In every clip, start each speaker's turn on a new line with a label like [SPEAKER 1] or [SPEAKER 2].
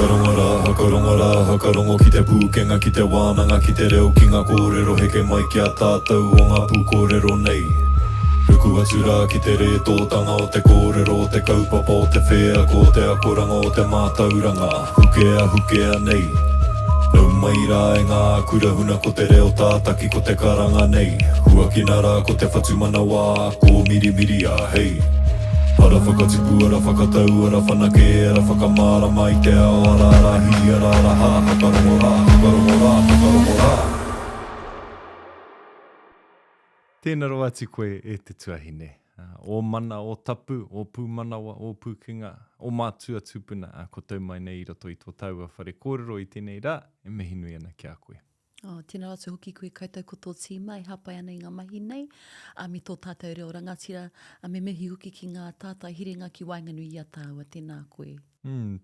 [SPEAKER 1] Whakarongo whakarongo ki te pūkenga ki te wānanga ki te reo ki Ngā kōrero heke mai ki a tātou o ngā Pū Kōrero nei. Ruku atura ki te rētōtanga o te kōrero o te kaupapa o te whea ko te akoranga o te mātauranga hukea nei. Nau mai rā e ngā kurahuna ko te reo tātaki ko te karanga nei. Hua ki nara ko te whatumana wā ko mirimiri a hei. Ara whakatipu, ara whakatau, ara whanake, ara whakamārama i te ao, ara rahi, ara raha, whakarongo rā.
[SPEAKER 2] Tēnā roa ati koe e te tuahine. O mana, o tapu, o pūmanawa, o pūkinga, o mātua tūpuna, ko tau mai nei i roto i tō taua whare kōrero i tēnei rā, e mihi nui ana ki a koe.
[SPEAKER 3] Tēnā rātu hoki koe koutou ko tō tīma, e hapai ana i ngā mahi nei, mi tō tātou reo rangatira, me mihi hoki ki ngā tātai hirenga ki wainganu i a tāua, tēnā koe.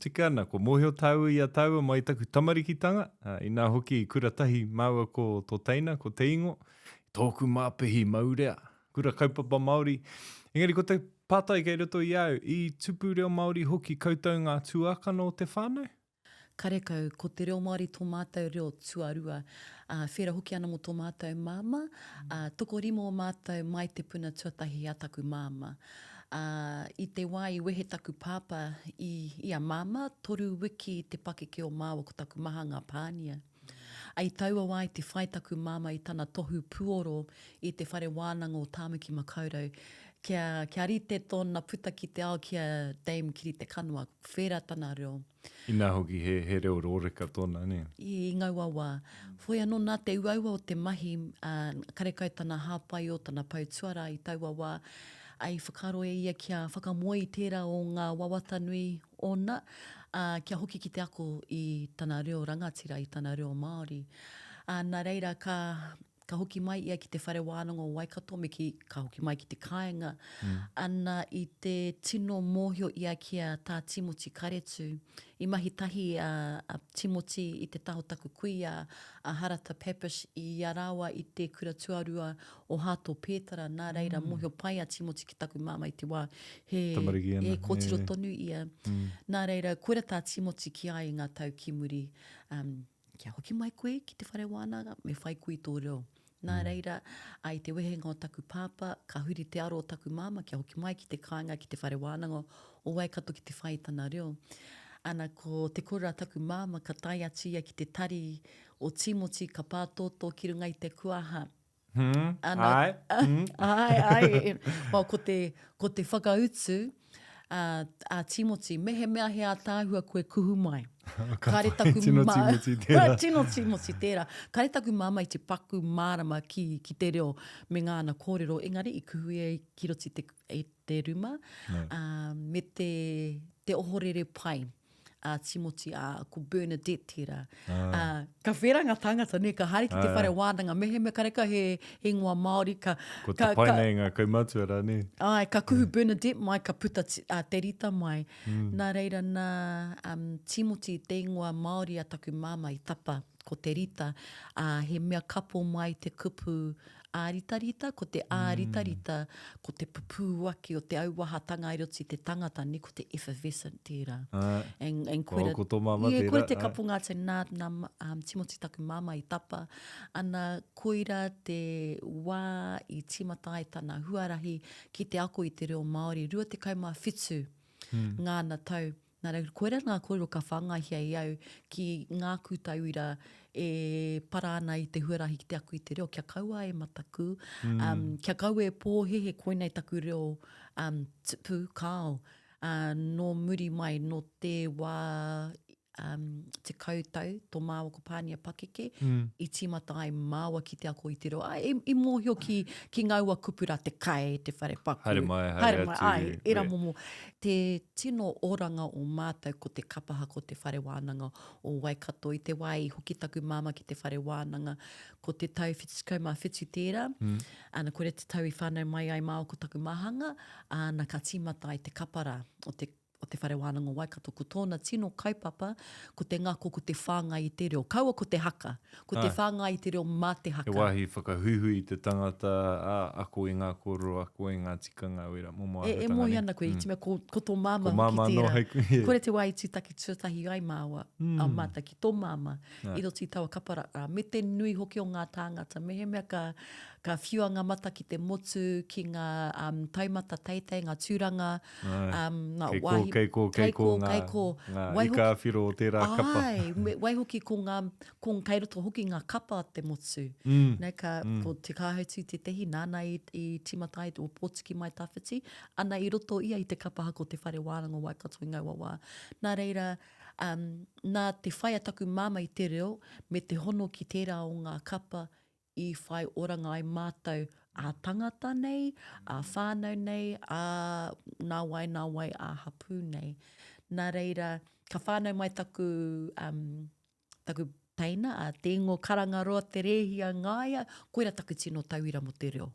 [SPEAKER 2] Tika ana, ko mōhio tāua i a tāua mai taku tamarikitanga, i nā hoki i kura tahi māua ko tō teina, ko te ingo, tōku māpehi maurea, kura kaupapa Māori. Engari, ko te pātai kei roto i au, i tupu reo Māori hoki koutou ngā tuakana o te whānau?
[SPEAKER 3] Karekau, ko te reo Māori tō mātou reo tuarua, whera hoki ana mo tō mātou māmā, toko rimo o mātou mai te puna tuatahi a taku māmā. I te wā i wehe taku pāpā i a māmā, toru wiki te pakeke o māua ko taku mahanga pānia. Ai taua wā i te whai taku māmā i tana tohu puoro i te whare wānanga o tāmaki makaurau. Kia rite tōna puta ki te ao kia Dame Kiri te kanua, whera tana reo.
[SPEAKER 2] I nā hoki he reo rōreka tōna, ne?
[SPEAKER 3] I ngaua wā. Whoi anō nā te uaua o te mahi, karekau tana hāpai o tana pautuara i taua wā, ai whakaroe ia kia whakamoe i tērā o ngā wawata nui ona, kia hoki ki te ako i tana reo rangatira, i tana reo Māori. Nā reira ka hoki mai ia ki te whare wānanga o Waikato, me ka hoki mai ki te kāinga. Ana i te tino mōhio ia kia tā Timoti karetu, i mahi tahi a Timoti i te taho taku kui a Harata Papish i a rawa i te kura tuarua o Hato Pētara, nā reira mōhio pai a Timoti ki taku māma i te wā, he kōtiro tonu ia. Nā reira, koera tā Timoti ki ai ngā tau ki muri, kia hoki mai koe ki te whare wānanga, me whai koe tō reo. Nā reira, ai te wehenga o taku pāpā, ka huri te aro o taku māma, kia hoki mai ki te kāinga, ki te whare wānanga o Waikato ki te whai tana reo. Ana ko te kora taku māma, ka tai atu ia ki te tari o Timoti, ka pātoto ki runga i te kuaha. Ai. Well, ko te whakautu, a Timoti, mehe mea he a tāhua koe kuhu mai. Kare taku
[SPEAKER 2] Timoti tērā.
[SPEAKER 3] Timoti tērā. Kare taku māma i te paku mārama ki te reo me ngāna kōrero. Engari, i kuhu e ki roti te ruma. Me te ohorere pai. Timoti, ko Bernadette tērā. Ka wheranga tangata, ne, ka hari ki te whare wānanga. Mehe me kareka he ingoa Māori.
[SPEAKER 2] Ko te painei ngā kaumatuara, ne?
[SPEAKER 3] Ai, ka kuhu Bernadette mai, ka puta te rita mai. Nā reira, nā Timoti te ingoa Māori a taku māma i tapa, ko te rita. He mea kapo mai te kupu āritarita, ko te āritarita, ko te pupu waki o te auahatanga i roti te tangata, ni ko te effervescent tērā.
[SPEAKER 2] Ko tō māma tērā.
[SPEAKER 3] Koe te kapunga te nā Timoti taku māma i tapa, ana koira te wā i timatai tana huarahi ki te ako i te reo Māori, rua te kaumā whitu ngāna tau. Nā rau, koera ngā kōrero ka whangahia i au ki ngā kūtauira e parana i te huarahi ki te ako i te reo. Kia kaua e mataku, kia kaua e pōhehe koinei taku reo tipu kāo. No muri mai, no te wā te kautau, tō māua ko pānia pakeke, i timatai māua ki te ako i te reo. I mōhio ki ngaua kupura te kai, te whare paku.
[SPEAKER 2] Haere mai,
[SPEAKER 3] ai, era momo. Te tino oranga o mātou ko te kapaha ko te whare wānanga o Waikato, i te wai hoki taku māma ki te whare wānanga, ko te tau whitukaumā whitu tērā, ana kore te tau i whānau mai ai māua ko taku mahanga, ana ka timatai te kapara o te o te whare wānanga Waikato, ko tōna tino kaupapa, ko te ngako, ko te whāngai i te reo. Kaua ko te haka, ko te whāngai i te reo mā te haka.
[SPEAKER 2] E wāhi whakahuhui te tangata, ako i ngā kōrero, ako i ngā tikanga, wera, momo ahutanga.
[SPEAKER 3] E mohi ana koe, iti mea ko tō māma
[SPEAKER 2] māmā
[SPEAKER 3] ki
[SPEAKER 2] no
[SPEAKER 3] tērā.
[SPEAKER 2] haiku.
[SPEAKER 3] Kore te wai tūtaki tūtahi ai māua, a māta ki tō māma, i roto i taua kapara. Me te nui hoki o ngā tāngata, me he mea ka whiua ngā mata ki te motu, ki ngā taumata teitei, ngā tūranga, ngā wahi.
[SPEAKER 2] Keiko, ngā ika whiro o tērā kapa.
[SPEAKER 3] Ai, wai hoki ko kai roto hoki ngā kapa te motu. Nei ko te kāhautu te tehi, nāna i timatai o pōtiki mai tawhiti, ana i roto ia i te kapa hako te whare wānanga Waikato i ngā wawā. Nā reira, nā te whai ataku māma i te reo, me te hono ki tērā o ngā kapa, i whai oranga ai mātou a tangata nei, a whānau nei, a nā wai a hapū nei. Nā reira, ka whānau mai taku teina, a te ingo karangaroa te Rēhia ngāia, koera taku tino tauira mo te reo.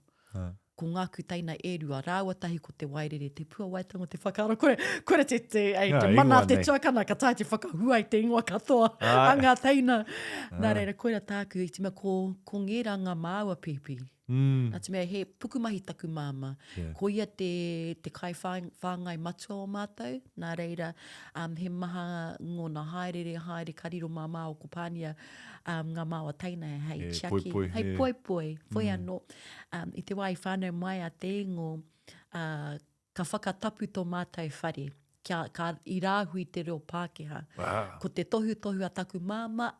[SPEAKER 3] Ko ngāku teina e rua, rāua tahi ko te wairere, te pua waitango, te whakaaro. Koera te mana te tuakana, ka tai te whakahua i te ingoa katoa, a ngā teina. Nā reira, koera tāku, i te mea ko ngera ngā māua pipi. Nā te mea, he pukumahi taku māma. Ko ia te kai whāngai matua o mātou. Nā reira, he maha ngōna haere kariro māmā o ko pānia ngā māua teina hei chiaki. Hei poi. Foi anō. I te wai whānau mai a te ingo, ka whakatapu tō mātou whare. Ka i rāhui te reo Pākehā. Ko te tohu a taku māma,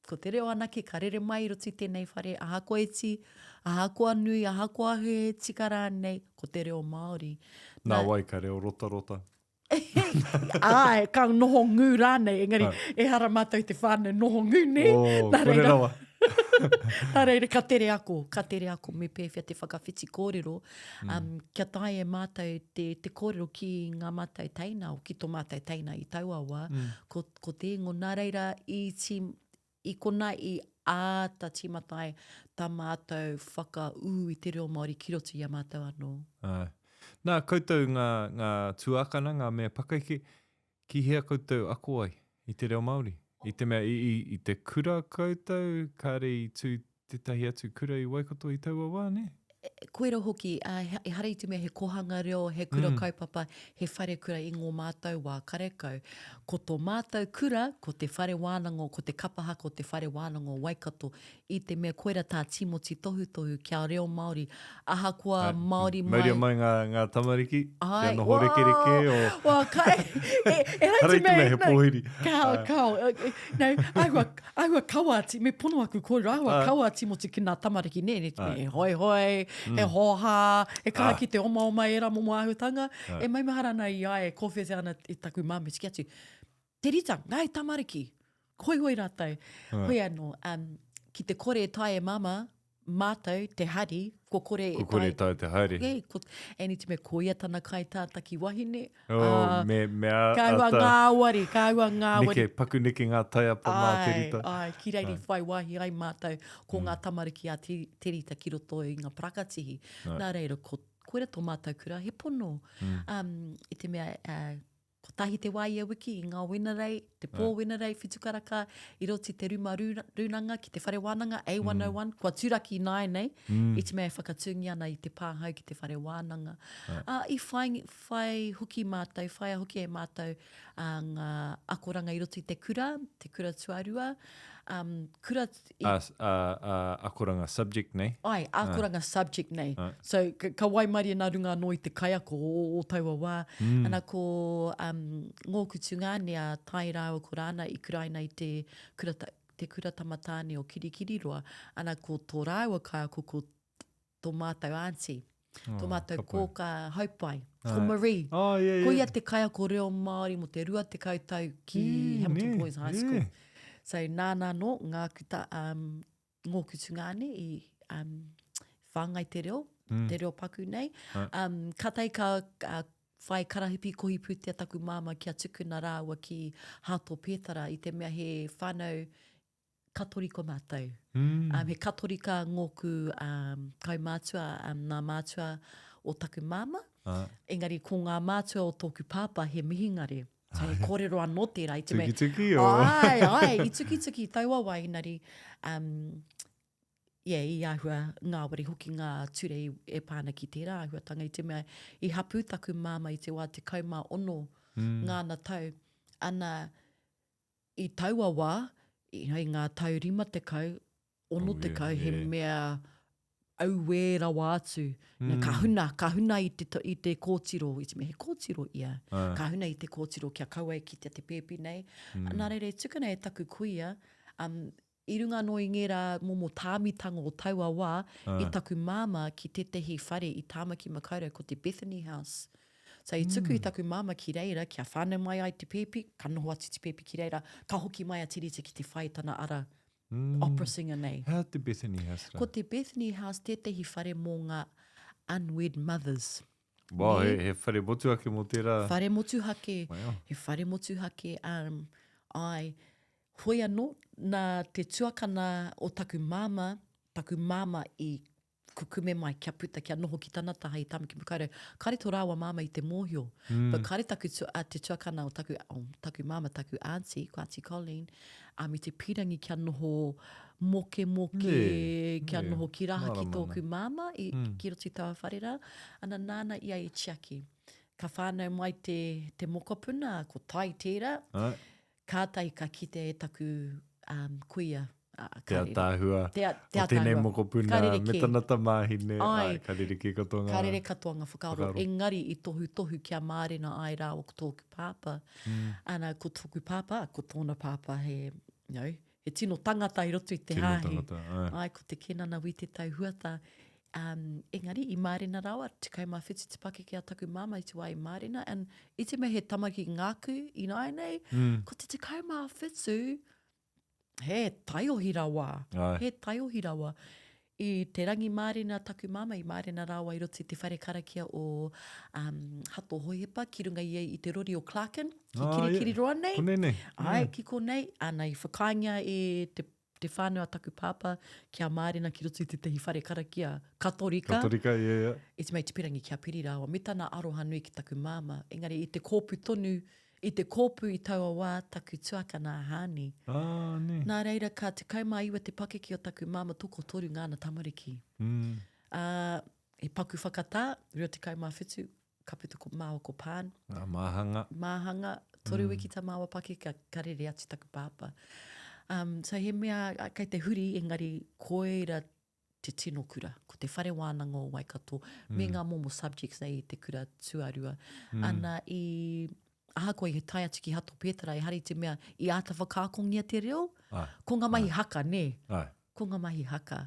[SPEAKER 3] ko te reo anake, ka rere mai roti tēnei whare, aha koe eti, aha koa nui, aha koa he tika rānei, ko te reo Māori.
[SPEAKER 2] Nā wai ka reo rota.
[SPEAKER 3] Ai, ka noho ngū rānei, engari, e hara mātou te whānau noho ngū ne.
[SPEAKER 2] Kore rawa.
[SPEAKER 3] Nā reira, ka tere ako me pēwhia te whakawhiti kōrero. Kia tai e mātou te kōrero ki ngā mātou teina, o ki tō mātou teina i tauawa, ko te ingo. Nā reira, i kona i āta timatai tā mātou whakau i te reo Māori ki roto i a mātou anō.
[SPEAKER 2] Nā, koutou ngā tuakana, ngā mea pakaiki, ki hea koutou ako ai i te reo Māori. I te mea, i te kura koutou, kāre i tū te tahi atu kura i Waikato i taua wā, ne?
[SPEAKER 3] Koera hoki, e hara i te mea he kohanga reo, he kura kaupapa, he whare kura i ngō mātou wā karekau. Ko tō mātou kura, ko te whare wānanga, ko te kapahaka, ko te whare wānanga Waikato, i te mea koera tā timoti tohu kia reo Māori. Aha kua Māori mai.
[SPEAKER 2] Mauria mai ngā tamariki, kia noho reke o...
[SPEAKER 3] Wā, kai,
[SPEAKER 2] hara i te mea he pōhiri.
[SPEAKER 3] Kau, ahua kaua ati, me pono aku kōrero, ahua kaua timoti ki ngā tamariki, ne, me hoi, e hoha, e kaha ki te oma era momo ahutanga, e mai maharana i ai, e kōwhete ana i taku māme, tiki atu, te rita, ngai tamariki, hoi rātou, hoi anō, ki te kore e tai e mama, mātou, te hari, ko kore e tai.
[SPEAKER 2] Ko kore e tai te hari.
[SPEAKER 3] E ni te me koia tana kai tāta ki wahine.
[SPEAKER 2] Mea
[SPEAKER 3] kaua ngāwari.
[SPEAKER 2] Neke, paku neke ngā taiapa mā te rita.
[SPEAKER 3] Ai, ki reiri whai wahi ai mātou, ko ngā tamariki a te rita ki roto i ngā prakatihi. Nā reira, koera tō mātou kura, he pono. I te mea... Ko tahi te wai e wiki i ngā wenarei, te pō wenarei, whitukaraka, i roti te ruma runanga ki te whare wānanga, A101, kua tūraki nai nei, i te mea whakatungi ana i te pāhau ki te whare wānanga. I whai hoki mātou, whai hoki e mātou, ngā akoranga i roti te kura tuarua,
[SPEAKER 2] akoranga subject nei.
[SPEAKER 3] Ai, akoranga subject nei. So, ka waimari e nā runga anō i te kaiako o taua wā. Ana ko ngō kutunga a tai rāua ko rāna i kuraina i te kura tamatāne o kirikiriroa. Ana ko tō rāua kaiako ko tō mātou auntie. Tō mātou kōka haupai. Ko Marie. Ko ia te kaiako reo Māori mo te rua te kautau ki Hamilton Boys High School. So, nāna no, ngō kutunga i whāngai te reo paku nei. Katai ka whai karahipi kohi pūtea taku māma kia tukuna rāua ki Hato Pētara i te mea he whānau katoriko mātou. He katorika ngōku kaumātua, nā mātua o taku māma. Engari, ko ngā mātua o tōku pāpā he mihingare. So he kōrero anō tērā.
[SPEAKER 2] Tuki o?
[SPEAKER 3] Ai, i tuki, taua wai, engari, i ahua ngāwari hoki ngā ture e pāna ki tērā ahuatanga i te mea i hapu taku māma i te wā te kaumā ono ngāna tau. Ana i taua wā, i ngā tau rima te kau, ono te kau, he mea auē rawa atu. Kahuna i te kōtiro, i te mea he kōtiro ia. Kahuna i te kōtiro kia kaua ki te pēpi nei. Nā reire, tukana e taku kuia, i runga no i ngera momo tāmitanga o taua wā, i taku māma ki te tehi whare i Tāmaki Makaurau ko te Bethany House. So i tuku i taku māma ki reira, kia whānau mai ai te pēpi, ka noho atu te pēpi ki reira, ka hoki mai a tirite ki te whai tana ara opera singer nei.
[SPEAKER 2] Hea te Bethany House ra?
[SPEAKER 3] Ko te Bethany House, te tehi whare mō ngā unwed mothers.
[SPEAKER 2] Wow, he whare motuhake mō tērā.
[SPEAKER 3] Whare motuhake, he whare motuhake, ai, hoi anō, nā te tuakana o taku māma i kukume mai kia puta, kia noho ki tana taha i Tāmaki Makaurau. Kare tō rāua māma i te mōhio. But kare taku te tuakana o taku māma, taku auntie, ko Auntie Colleen, i te pirangi kia noho moke, kia noho ki raha ki tōku māma, ki roti taua wharera. Ana nāna ia i chiaki. Ka whānau mai te mokopuna, ko tai tērā. Kātai ka kite e taku kuia.
[SPEAKER 2] Te atāhua, o tēnei mokopuna, me tanata māhine, karereke katoanga.
[SPEAKER 3] Karere katoanga whakaaro. Engari i tohu kia mārena ai rā o tōku pāpā. Ana ko tōku pāpā, ko tōna pāpā he tino tangata i roto i te hāhi. Ai, ko te kenana wi te tau huata. Engari, i mārena rawa, te kaumawhitu te pake ki a taku māma i te wā i mārena. And i te mea he tamaki ngāku i nai nei, ko te kaumawhitu, he taiohi rawa. He taiohi rawa. I te rangi mārena taku māma i mārena rawa i roto i te whare karakia o Hato Hoihepa, ki runga i te rori o Clarken, ki kirikiri roa nei.
[SPEAKER 2] Konei nei.
[SPEAKER 3] Ai, ki konei. Ana i whakainga e te whānau a taku pāpā kia mārena ki roto i te tehi whare karakia katorika.
[SPEAKER 2] Katorika,
[SPEAKER 3] I te mei te pirangi kia piri rawa. Me tana aroha nui ki taku māma. Engari, i te kōpu tonu, i te kōpu i taua wā taku tuakana hāni.
[SPEAKER 2] Ne.
[SPEAKER 3] Nā reira, ka te kaumā iwa te pake ki o taku māma toko toru ngāna tamariki. I paku whakatā, reo te kaumā whitu, ka putu ko māua ko pān. Māhanga, toru wiki ta māua pake ka karere atu taku pāpā. So he mea, kei te huri, engari, koeira te tino kura, ko te whare wānanga o Waikato, me ngā momo subjects nei i te kura tuarua. Ana i ahakoa i he tai atu ki Hato Pētara, i hari te mea, i āta whakākongia te reo, ko ngā mahi haka, ne? Ko ngā mahi haka.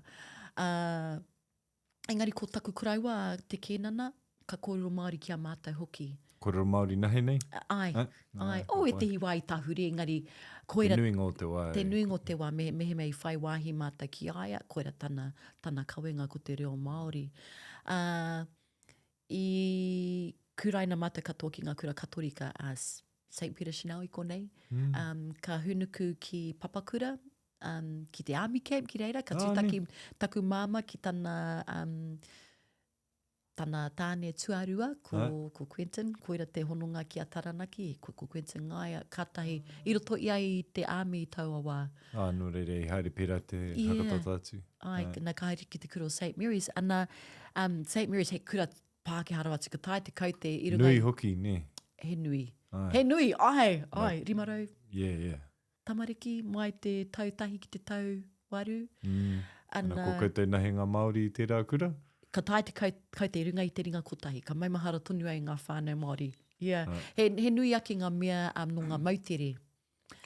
[SPEAKER 3] Engari, ko taku kuraua te kēnana, ka kōrero Māori kia mātai hoki.
[SPEAKER 2] Kōrero Māori nahe nei?
[SPEAKER 3] Ai. O e tehi wā i tahuri, engari, koera...
[SPEAKER 2] Te nuinga o te wā.
[SPEAKER 3] Te nuinga o te wā, mehe mei whai wāhi mātai ki aia, koera tana kawenga ko te reo Māori. I kuraina mātai katoa ki ngā kura katorika as St. Peter Chanel i konei. Ka hunuku ki Apakura, ki te army camp ki reira, ka tūtaki taku māma ki tana tāne tuarua, ko Quentin, koera te hononga ki a Taranaki, ko Quentin Ngaia, kātahi, i roto ia i te army i taua wā.
[SPEAKER 2] No reire, i haere pera te hakatata atu.
[SPEAKER 3] Ai, nā ka haere ki te kura o St. Mary's. Ana, St. Mary's he kura Pākehara atu, ka tai te kaute i runga.
[SPEAKER 2] Nui hoki, ne?
[SPEAKER 3] He nui. He nui, ai, rimarau. Tamariki, mai te tautahi ki te tau waru.
[SPEAKER 2] Ana ko koutou nahe ngā Māori i tērā kura?
[SPEAKER 3] Ka tai te kaute i runga i te ringa kotahi. Ka maimahara tonu ai ngā whānau Māori. He nui ake ngā mea no ngā mautere.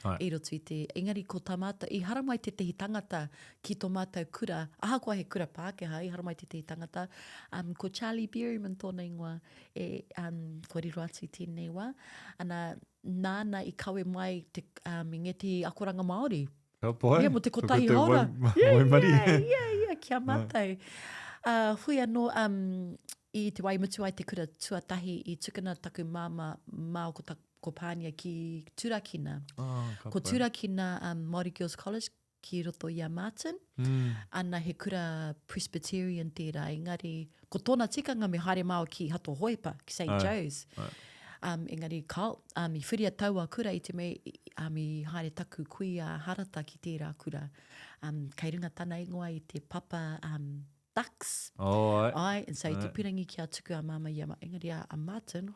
[SPEAKER 3] I roto i te, engari ko tā mātou, i haramai te tehi tangata ki tō mātou kura, ahakoa he kura Pākehā, i haramai te tehi tangata, ko Charlie Berryman tōna ingoa, ko riro atu i tēnei wā, ana nāna i kawe mai te ngeti akoranga Māori. Mo te kotahi hora. Kia mātou. Hui anō, i te waimutu ai te kura tuatahi i tukana taku māma māo ko pānia ki Turakina. Ko Turakina Māori Girls College, ki roto i a Martin. Ana he kura Presbyterian tērā, engari, ko tōna tikanga me haere māo ki Hato Hoipa, ki St. Joe's. Engari, I whiria taua kura i te mei, I haere taku kui a harata ki tērā kura. Kei ringa tana ingoa i te papa ducks. Ai, and so i te pirangi ki a tuku a māmā i engari a Martin,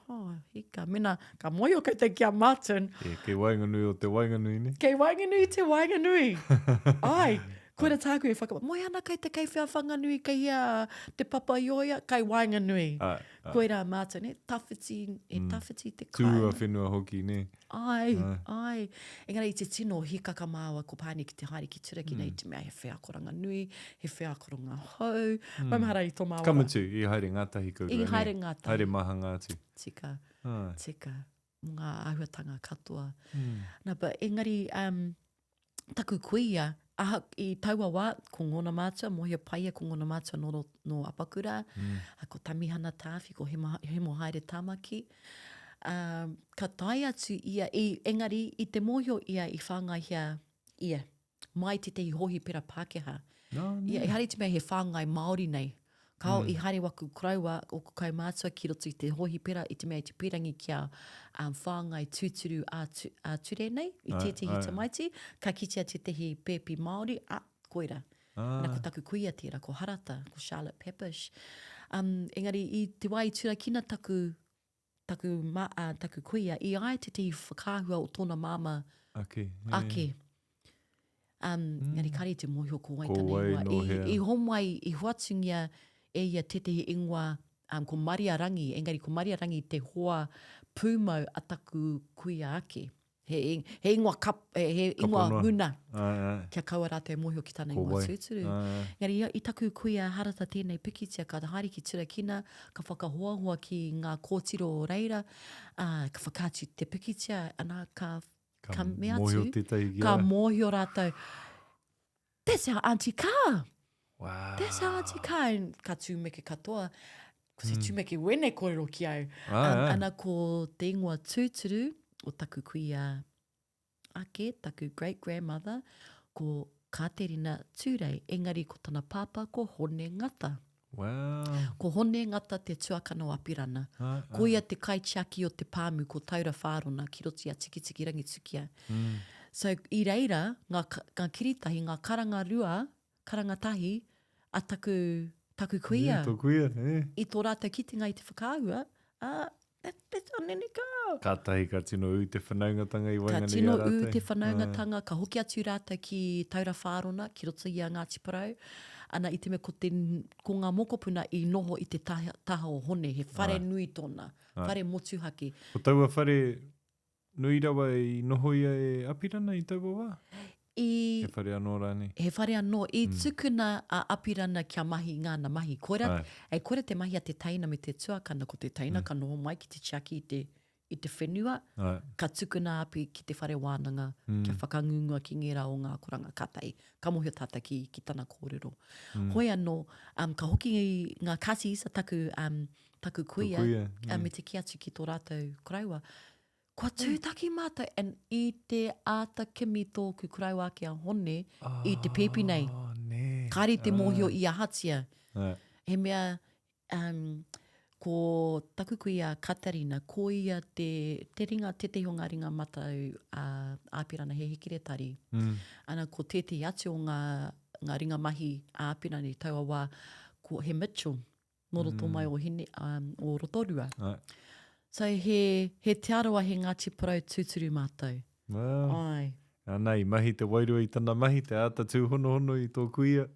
[SPEAKER 3] hika, mena, ka moio kei te ki a Martin.
[SPEAKER 2] Kei wainganui o te wainganui, ne?
[SPEAKER 3] Kei wainganui te wainganui. Ai, koera tāku e whaka, moi ana kei te kei whia whanganui kei te papa i oia, kei wainganui. Koera a Martin, tawhiti te kai.
[SPEAKER 2] Tūua whenua hoki, ne?
[SPEAKER 3] Ai. Engari i te tino hikaka māua ko pāni ki te haere ki turakina i te mea he wheakoranga nui, he wheakoranga hou. Maumahara i tō māua.
[SPEAKER 2] Kamatu, i haere ngātahi kaura.
[SPEAKER 3] I haere ngātahi.
[SPEAKER 2] Haere maha Ngāti.
[SPEAKER 3] Tika. Ngā āhuatanga katoa. Engari, taku kuia, i taua wā, ko ngona mātua, mohia paia ko ngona mātua no Apakura, ko tamihana tāwhi, ko he mo haere tāmaki. Ka tai atu ia, engari, i te mohio ia i whāngai ia, mai te hohi pera Pākehā. Ia, i haere te mea he whāngai Māori nei. Kao i haere waku kraua o ko kai mātua ki roto i te hohi pera, i te mea i te pirangi kia whāngai tūturu a ture nei, i tētahi tamaiti, ka kitea te tehi pēpi Māori, koira. Nā ko taku kuia tērā, ko harata, ko Charlotte Peppish. Engari, i te wai turakina taku kuia, i ai te tehi whakāhua o tōna māmā ake. Ngari kari te mohio ko waitana ingoa. I homai, i huatungia ia te tehi ingoa ko Maria Rangi, engari ko Maria Rangi te hoa pūmau a taku kuia ake. He ingoa he ingoa muna. Kia kaua rā te mohio ki tāna ingoa tūturu. Ngari i taku kuia harata tēnei pikitia ka haere ki turakina, ka whakahoahua ki ngā kōtiro o reira, ka whakātu te pikitia, ana ka mea atu, ka mohio rātou. That's our Auntie Ka.
[SPEAKER 2] Wow.
[SPEAKER 3] That's our Auntie Ka. Ka tūmeke katoa. Ko se tūmeke wene kōrero ki au. Ana ko te ingoa tūturu o taku kuia ake, taku great-grandmother, ko Katerina Tūrei, engari ko tana pāpā ko Hone Ngata.
[SPEAKER 2] Wow.
[SPEAKER 3] Ko Hone Ngata te tuakana o Apirana. Ko ia te kaitiaki o te pāmu ko Taura Whārona ki roti a Tikitiki Rangitukia. So, i reira, ngā kiritahi, ngā karangatahi, a taku kuia.
[SPEAKER 2] Tō kuia,
[SPEAKER 3] I tō rātou kitenga i te whakaahua, that's on any go.
[SPEAKER 2] Ka tahi ka tino u te whanaungatanga i waingani
[SPEAKER 3] Ka tino u te whanaungatanga, ka hoki atu rātou ki Taura Whārona, ki roto i a Ngāti Porou. Ana i te me ko ngā mokopuna i noho i te taha o hone, he whare nui tōna, whare motuhake.
[SPEAKER 2] Ko taua whare nui rawa i noho ia e Apirana i taua wā? He whare anō rāni?
[SPEAKER 3] He whare anō. I tukuna a Apirana kia mahi ngāna mahi. Koira te mahi a te taina me te tuakana, ko te taina ka noho mai ki te tiaki i te whenua, ka tukuna api ki te whare wānanga, kia whakangunga ki ngera o ngā koranga katai. Ka mohio tata ki tana kōrero. Hoi anō, ka hoki ngā kasi isa taku kuia, me te ki atu ki tō rātou kraua. Kua tūtaki mātou, and i te āta kimi tōku kraua ki a hone, i te pepi nei. Kāri te mohio i ahatia. He mea, ko taku kuia Katarina, ko ia te ringa, te ngā ringa matau a Apirana he hikiretari. Ana ko te atu o ngā ringa mahi a Apirana i taua wā, ko he Mitchell, noro tō mai o Rotorua. So he te aroa he Ngāti Porou tūturu mātou.
[SPEAKER 2] Wow.
[SPEAKER 3] Ai.
[SPEAKER 2] Nei, mahi te wairua i tana mahi, te āta tū hono i tō kuia.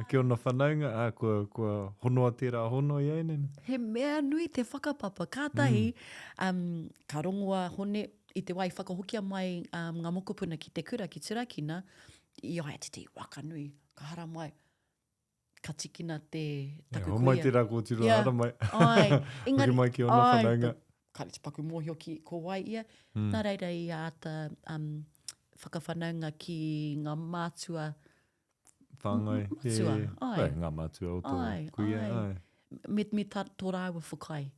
[SPEAKER 2] Kia ona whanaunga, kua honoa tērā hono i ainen.
[SPEAKER 3] He mea nui te whakapapa. Kātahi, ka rongoa hone i te wai whakahokia mai ngā mokopuna ki te kura, ki turakina, i ai te waka nui, ka hara mai. Ka tikina te taku kuia.
[SPEAKER 2] Homai te rako tiro hara mai.
[SPEAKER 3] Ai.
[SPEAKER 2] Engari mai ki ona whanaunga.
[SPEAKER 3] Kare te paku mōhio ki ko wai ia. Nā reira i āta whakawhanaunga ki ngā mātua.
[SPEAKER 2] Whāngai.
[SPEAKER 3] Mātua. Ai.
[SPEAKER 2] Ngā mātua o tō kuia.
[SPEAKER 3] Me tō rāua whakai.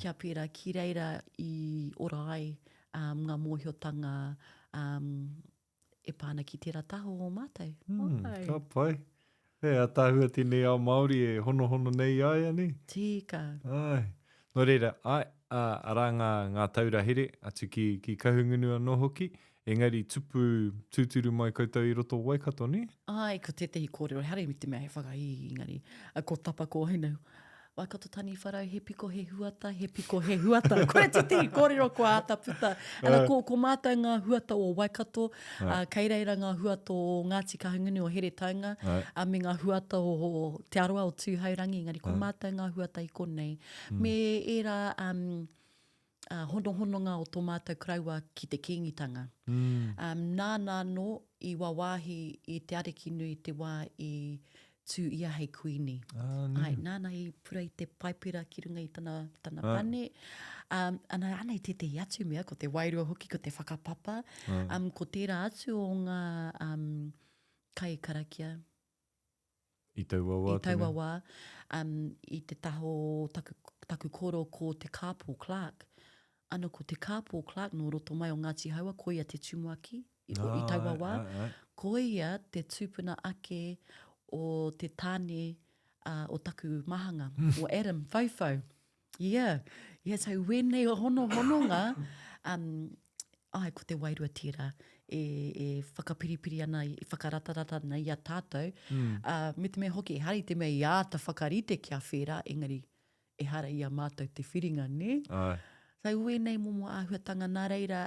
[SPEAKER 3] Kia pira ki reira i ora ai ngā mōhiotanga e pāna ki tērā taho o mātou.
[SPEAKER 2] Ka pai. He, a tāhua tēnei ao Māori e hono nei ai ani.
[SPEAKER 3] Tika.
[SPEAKER 2] Ai. No reira, ara ngā taura here, atu ki Kahungunu anō hoki, engari tupu tūturu mai koutou i roto Waikato, ni?
[SPEAKER 3] Ai, ko tētahi kōrero, hare mi te mea he whakai ingari, ko tapa ko hainau. Waikato tani wharau, he piko he huata, he piko he huata. Kore tētahi kōrero ko ata puta. Ana ko mātou ngā huata o Waikato, kei reira ngā huata o Ngāti Kahungunu o here taunga, me ngā huata o te aroa o tūhaurangi, engari ko mātou ngā huata i konei. Me era hono-hononga o tō mātou kraua ki te kīngitanga. Nāna no i wawahi i te areki nui te wā i tū ia hei kuini. Ai, nāna i pura i te paipira ki runga i tana pane. Ana i tētahi atu mea, ko te wairua hoki, ko te whakapapa. Ko tērā atu o ngā kai karakia.
[SPEAKER 2] I tauawa.
[SPEAKER 3] I te taho taku koro ko te kāpō Clark. Ana ko te kāpō Clark no roto mai o Ngāti Haua, ko ia te tumuaki i tauawa. Ko ia te tūpuna ake o te tāne o taku mahanga, o Adam, Faufau. Yeah, so wēnei o hono-hononga, ai, ko te wairua tira, e whakapiripiri ana, i whakaratarata ana i a tātou. Me te mea hoki, hari te mea i āta whakarite kia whera, engari e hara i a mātou te whiringa, ne? So wēnei momo āhuatanga nā reira,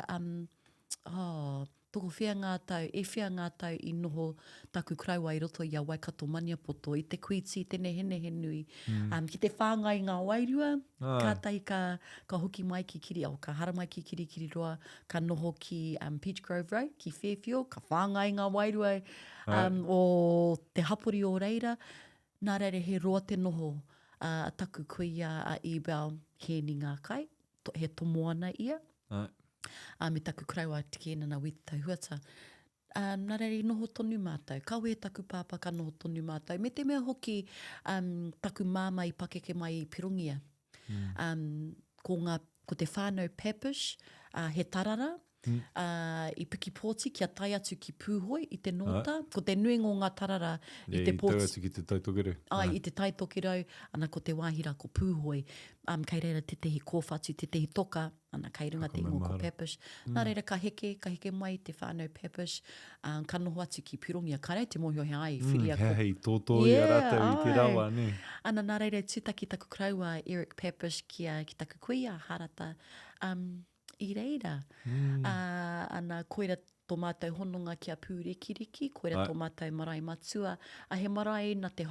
[SPEAKER 3] toko whia ngā tau, e whia ngā tau i noho taku kraua i roto i a Waikato-Maniapoto, i te kuiti, tēnei he nui. Ki te whāngai ngā wairua, kātai ka hoki mai ki kiri, ka hara mai ki kiri roa, ka noho ki Peach Grove Road, ki Fairfield, ka whāngai ngā wairua o te hapori o reira. Nā reira he roa te noho a taku kuia a Ebel, he ni ngā kai, he tomoana ia. Me taku kraua tiki ena na wita tau huata. Nā reira noho tonu mātou. Kawe taku pāpā ka noho tonu mātou. Me te mea hoki taku māmā i pakeke mai i Pirongia. Ko te whānau pepish, he tarara, i piki pōti kia tai atu ki Pūhoi i te nota. Ko te nuingo ngā tarara i te pōti.
[SPEAKER 2] I tai atu ki te taitokerau.
[SPEAKER 3] I te taitokerau, ana ko te wāhira ko Pūhoi. Kei reira tetehi kōwhatu, tetehi toka, ana kei runga te ingo ko pepish. Nā reira ka heke mai te whānau pepish, ka noho atu ki Pirongia. Ka rei te mohio he ai, whiria ko.
[SPEAKER 2] Hei, tōtō i a rata i te rawa, ne?
[SPEAKER 3] Ana nā reira tūtaki taku kraua Eric Pepish ki taku kuia harata. I reira. Ana koera tō mātou hononga kia pūrikiriki, koera tō mātou marae matua. He marae na te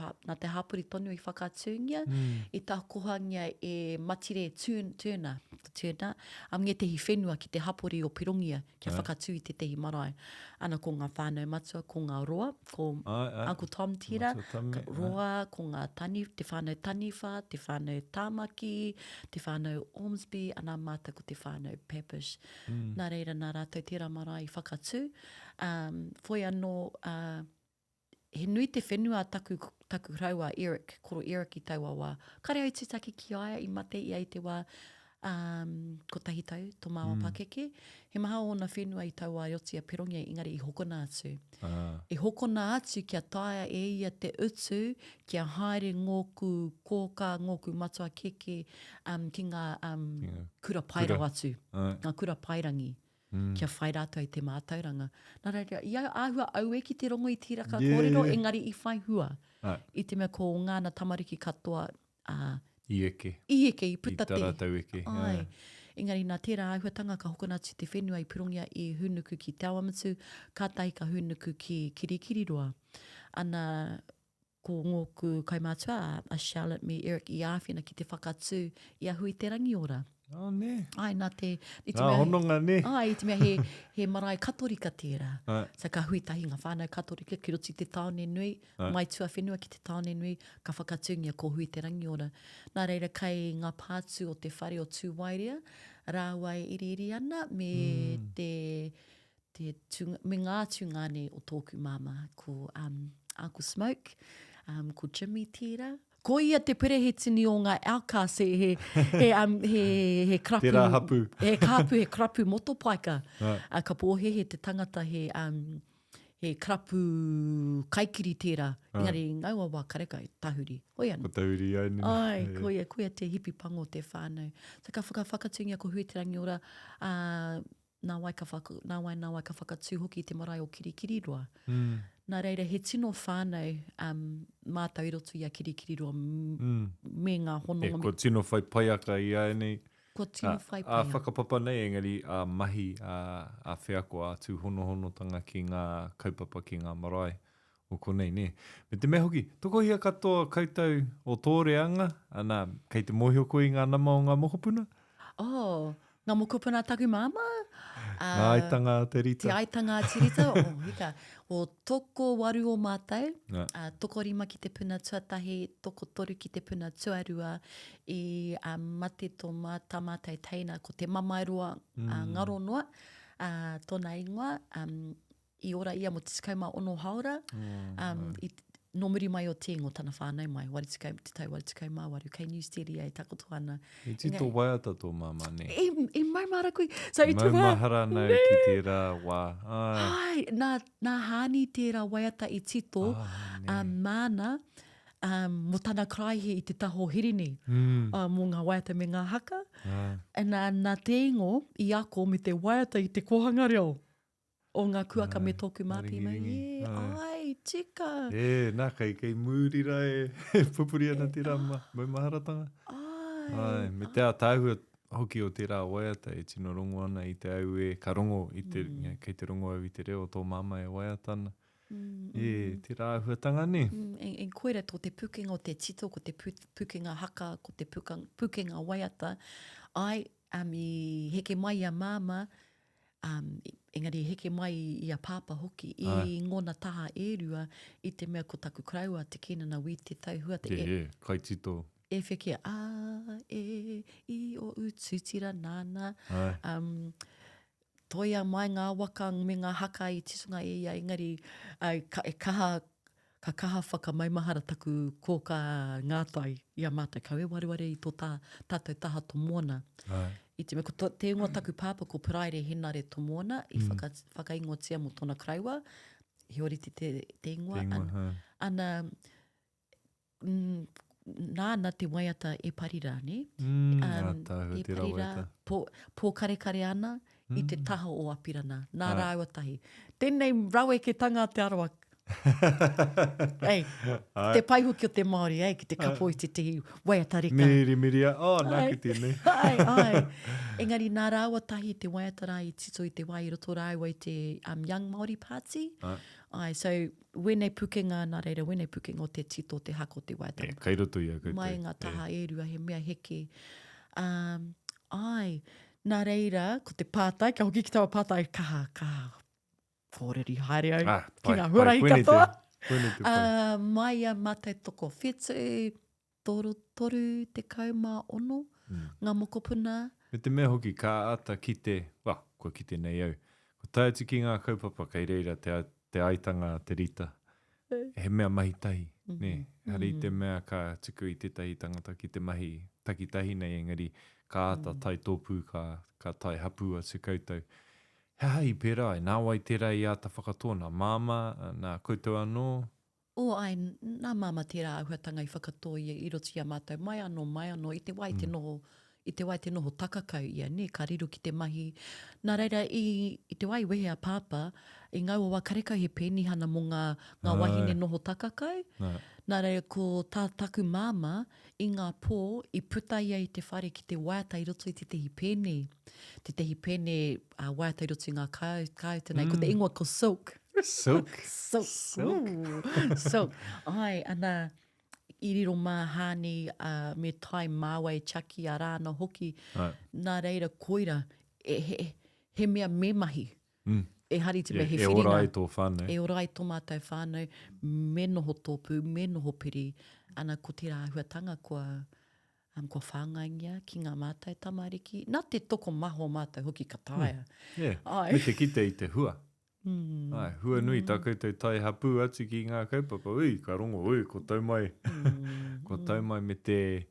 [SPEAKER 3] hapuri tonu i whakatungia, i tā kohangia e matire tūna. Nge tehi whenua ki te hapuri o Pirongia, kia whakatu i te tehi marae. Ana ko ngā whānau matua, ko ngā roa, ko Uncle Tom tira, roa, ko ngā te whānau taniwha, te whānau tāmaki, te whānau Ormsby, ana māta ko te whānau Pepish. Nā reira nā rātou tērā marae i whakatu. Foi anō, he nui te whenua taku raua Eric, koro Eric i taua wā. Kare au tūtaki ki aia i mate i ai te wā, ko tahi tau, tō māua pakeke. He maha o na whenua i taua i oti a Pirongia, engari i hokona atu. I hokona atu kia taia e ia te utu, kia haere ngōku kōka, ngōku matua keke, ki ngā kura pairau atu, ngā kura pairangi. Kia whai rātou i te mātauranga. Nā reira, ia āhua aue ki te rongo i tīraka kōrero, engari i whai hua. I te mea ko ngāna tamariki katoa
[SPEAKER 2] I eke,
[SPEAKER 3] i puta te.
[SPEAKER 2] I taratau eke.
[SPEAKER 3] Engari nā tērā āhuatanga ka hokona atu te whenua i Pirongia i hunuku ki Te Awamatu, ka tai ka hunuku ki Kirikiriroa. Ana ko ngōku kaimātua, a Charlotte me Eric i āwhina ki te whakatu i ahui te rangiora.
[SPEAKER 2] Ne.
[SPEAKER 3] Ai, nā te...
[SPEAKER 2] hononga, ne.
[SPEAKER 3] Ai, te mea he marae katorika tērā. Sa ka hui tahi ngā whānau katorika ki roti te taone nui, mai tua whenua ki te taone nui, ka whakatungia ko hui te rangiora. Nā reira kai ngā pātu o te whare o tūwairea, rāwai iri ana, me me ngā tūngane o tōku māmā, ko Uncle Smoke, ko Jimmy tērā. Ko ia te perehe tini o ngā outcasts he krapu.
[SPEAKER 2] Tērā hapu.
[SPEAKER 3] He krapu motopaika. Ka pōhe he te tangata he he karapu kaikiri tērā. Engari, ngaua wā kareka i tahuri. Hoi anō.
[SPEAKER 2] Ko tahuri ai nina.
[SPEAKER 3] Ai, koia te hipi pango te whānau. So ka whakatungia ko huiterangi ora, nā wai ka whakatū hoki te marae o kirikiri roa. Nā reira, he tino whānau mātau i roto i a kirikiri roa me ngā hononga.
[SPEAKER 2] Ko tino whai paiaka i ai nei.
[SPEAKER 3] Ko tino whai
[SPEAKER 2] A
[SPEAKER 3] paia.
[SPEAKER 2] whakapapa nei engari a mahi a whiako atu honohonotanga ki ngā kaupapa ki ngā marae o konei ne. Me te mea hoki, toko hia katoa koutou o tō reanga, ana kei te mohio koe i ngā nama o ngā mokopuna?
[SPEAKER 3] Oh, ngā mokopuna taku māmā?
[SPEAKER 2] Ngā aitanga te rita.
[SPEAKER 3] Te aitanga te rita, hika. O toko waru o mātou, toko rima ki te puna tuatahi, toko toru ki te puna tuarua, i mate tō mātai teina ko te mamairua ngaro noa, tōna ingoa, i ora ia mo te skauma ono haora, no muri mai o tēngo tana whānau mai, te tau waritikau mā waru, kei New Steady ai takoto ana.
[SPEAKER 2] I tito waiata tō māmā ne.
[SPEAKER 3] E maumara koe. So,
[SPEAKER 2] Maumahara nau ki tērā wā.
[SPEAKER 3] Ai, nā hāni tērā waiata i tito, māna, mo tana kraihe i te taho hirini, mō ngā waiata me ngā haka. Nā tēngo i ako me te waiata i te kohanga reo. O ngā kuaka me tōku māpi mai. Ai, tika.
[SPEAKER 2] Nā kei mūrira e pupuri ana tērā maumaharatanga. Ai, me te tāhua hoki o tērā waiata e tino rongo ana i te au e ka rongo, kei te rongo au i te reo tō māmā e waiata ana. Tērā ahuatanga ne.
[SPEAKER 3] En koera tō te pukenga o te tito, ko te pukenga haka, ko te pukenga waiata. Ai, i heke mai a māmā, engari heke mai i a pāpa hoki, i ngona taha e rua, i te mea ko taku kraua, te kena na wi te tau hua.
[SPEAKER 2] Kai tito.
[SPEAKER 3] E whekia, i o ututira nāna. Toia mai ngā waka me ngā haka i tisunga e ia, engari ka kaha whakamaimahara taku ko ka ngātai i a mātai. Kau e wareware i tō tātou taha tō mōna. I te mea, ko te ingoa taku pāpa ko praere henare tō mōna, i whakaingotia mo tōna kraua, he ori te ingoa. Ana, nāna te waiata e parira, ne?
[SPEAKER 2] Tāhu,
[SPEAKER 3] e parira, pō karekare ana, i te taha o apirana. Nā rāua tahi. Tēnei rawe ke tanga te aroa. Te paihuki o te Māori, ki te kapo i te tehi waiata reka.
[SPEAKER 2] Miria, nā ki tēnei.
[SPEAKER 3] Ai. Engari, nā rāua tahi te waiata rā i tito i te wai roto rāua i te Young Māori Party. So, wēnei pukenga, nā reira, wēnei pukenga o te tito, te hako, te waiata.
[SPEAKER 2] Kai roto ia koutou.
[SPEAKER 3] Mai ngā taha e rua, he mea heke. Nā reira, ko te pātai, ka hoki ki tawa pātai, kaha. Kōreri haere au, ki ngā huarahi katoa. Mai a mātai toko whetū, toru te kaumā ono, ngā mokopuna.
[SPEAKER 2] Me te mea hoki, ka ata ki te, ko ki te nei au. Ko taiti ki ngā kaupapa kei reira te aitanga te rita. He mea mahi tahi, ne? Hari te mea ka tuku i te tahi tangata ki te mahi takitahi nei engari, ka ata tai tōpū, ka tai hapua su koutou. Hei, pērā, nā wai tērā i ata whakatōna, māmā, nā koutou anō?
[SPEAKER 3] Nā māmā tērā ahuatanga i whakatō i roti a mātou. Mai anō, i te wai te noho takakau ia, ne, ka riro ki te mahi. Nā reira, i te wai wehe a pāpa, i ngā ua karekau he pēnihana mo ngā wahine noho takakau. Nā reira, ko tā taku māmā, i ngā pō, i puta ia i te whare ki te waiata i roto i te tehi pēne. Te tehi pēne waiata i roto i ngā kautanei, ko te ingoa ko silk.
[SPEAKER 2] Silk.
[SPEAKER 3] Silk. Ai, ana, i riro mā hāni me tai māwai chaki a rāna hoki. Nā reira koira, he mea me mahi. E hari te mea he whiringa.
[SPEAKER 2] E orai tō whānau.
[SPEAKER 3] E orai tō mātou whānau, me noho tōpū, me noho piri. Ana ko tērā ahuatanga kua whāngaingia ki ngā mātou tamariki. Nā te toko maho mātou hoki ka taia.
[SPEAKER 2] Me te kite i te hua. Hua nui tā koutou tai hapū atu ki ngā kaupapa. Ka rongo, ko tau mai. Ko tau mai me te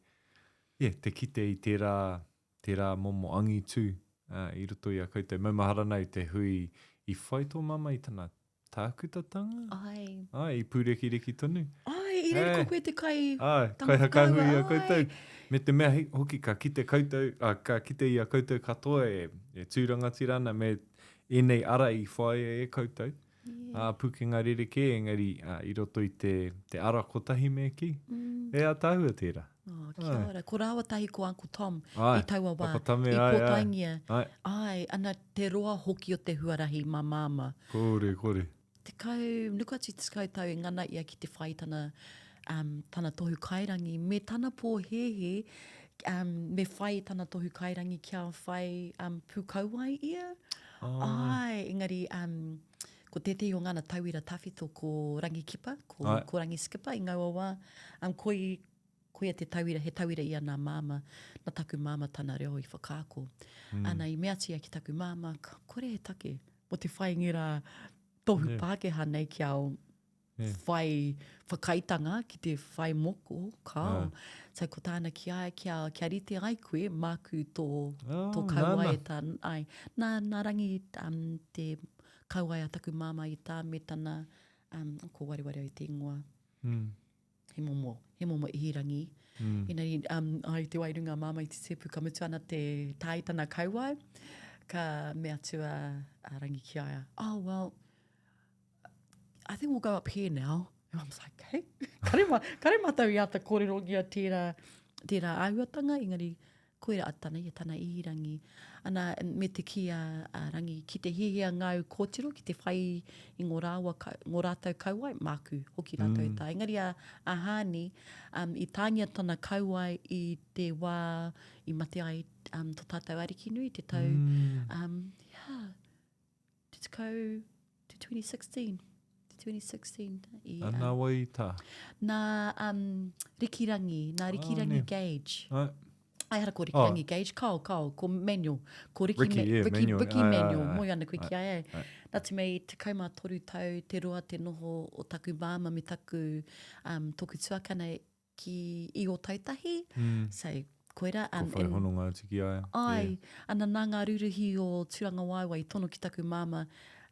[SPEAKER 2] kite i tērā momo angi tū. I roto i a koutou. Maumahara nei te hui i whai tō mama i tana tākutatanga.
[SPEAKER 3] Ai.
[SPEAKER 2] Ai, I pūreki tonu.
[SPEAKER 3] Ai, I rere ko koe te kai
[SPEAKER 2] Ai, kai haka hui a koutou. Me te mea hoki ka kite koutou, ka kite I a koutou katoa e tūrangati rana me enei ara I whae e koutou. Pukenga rereke, engari I roto I te ara kotahi me ki. E a tāhua tērā.
[SPEAKER 3] Kia ora. Ko rāua tahi ko Uncle Tom
[SPEAKER 2] Ai,
[SPEAKER 3] I taua wā.
[SPEAKER 2] whakatame,
[SPEAKER 3] I
[SPEAKER 2] ai,
[SPEAKER 3] Pōtaingia.
[SPEAKER 2] ai.
[SPEAKER 3] Ai, ana te roa hoki o te huarahi mā māmā.
[SPEAKER 2] Kore.
[SPEAKER 3] Te kau, nukati te kau tau e ngana ia ki te whai tana tohu kairangi. Me tana pōhehe, me whai tana tohu kairangi kia whai Pū Kōrero ia. Ai, engari, ko tētei o ngana tauira tawhito ko rangi kipa, ko rangi skipa, I ngaua wā. Koia te tauira, he tauira ia nā māmā, nā taku māmā tana reo I whakaako. Ana I mea tia ki taku māmā, kore he take, mo te whai ngira tohu Pākehā nei ki au whai whakaitanga ki te whai moko, kao. So ko tāna kia rite ai koe, māku tō kauai e tā, ai, nā rangi te kauai a taku māmā I tā me tana, ko wariwari o te ingoa. He momo ihirangi. Inari, ai te wairunga māmā I te sepu ka mutu ana te tāitana kauai, ka mea tua a rangi ki aia. Oh, well, I think we'll go up here now. And I was like, hey, kare matau I ata kōrero ngia tērā āhuatanga, engari koera atana I tana ihirangi. Ana me te ki a rangi ki te hihia ngau kōtiro, ki te whai I ngō rātau kauai, māku, hoki rātau tā. Engari a hāni, I tāngia tana kauai I te wā, I mate ai tō tātou ariki nui, te tau, te kau, te 2016. 2016.
[SPEAKER 2] Ana wai tā.
[SPEAKER 3] Nā rikirangi gauge. Ai hara ko rikirangi gauge, kao, ko manual. Ko Ricky manual, moi ana koe ki ai. Nā te mei, te kaumā toru tau, te roa te noho o taku māma me taku toku tuakana I o tautahi. So, koera.
[SPEAKER 2] Ko whai hononga tiki ai.
[SPEAKER 3] Ai, ana nā ngā ruruhi o turanga waiwai tono ki taku māma,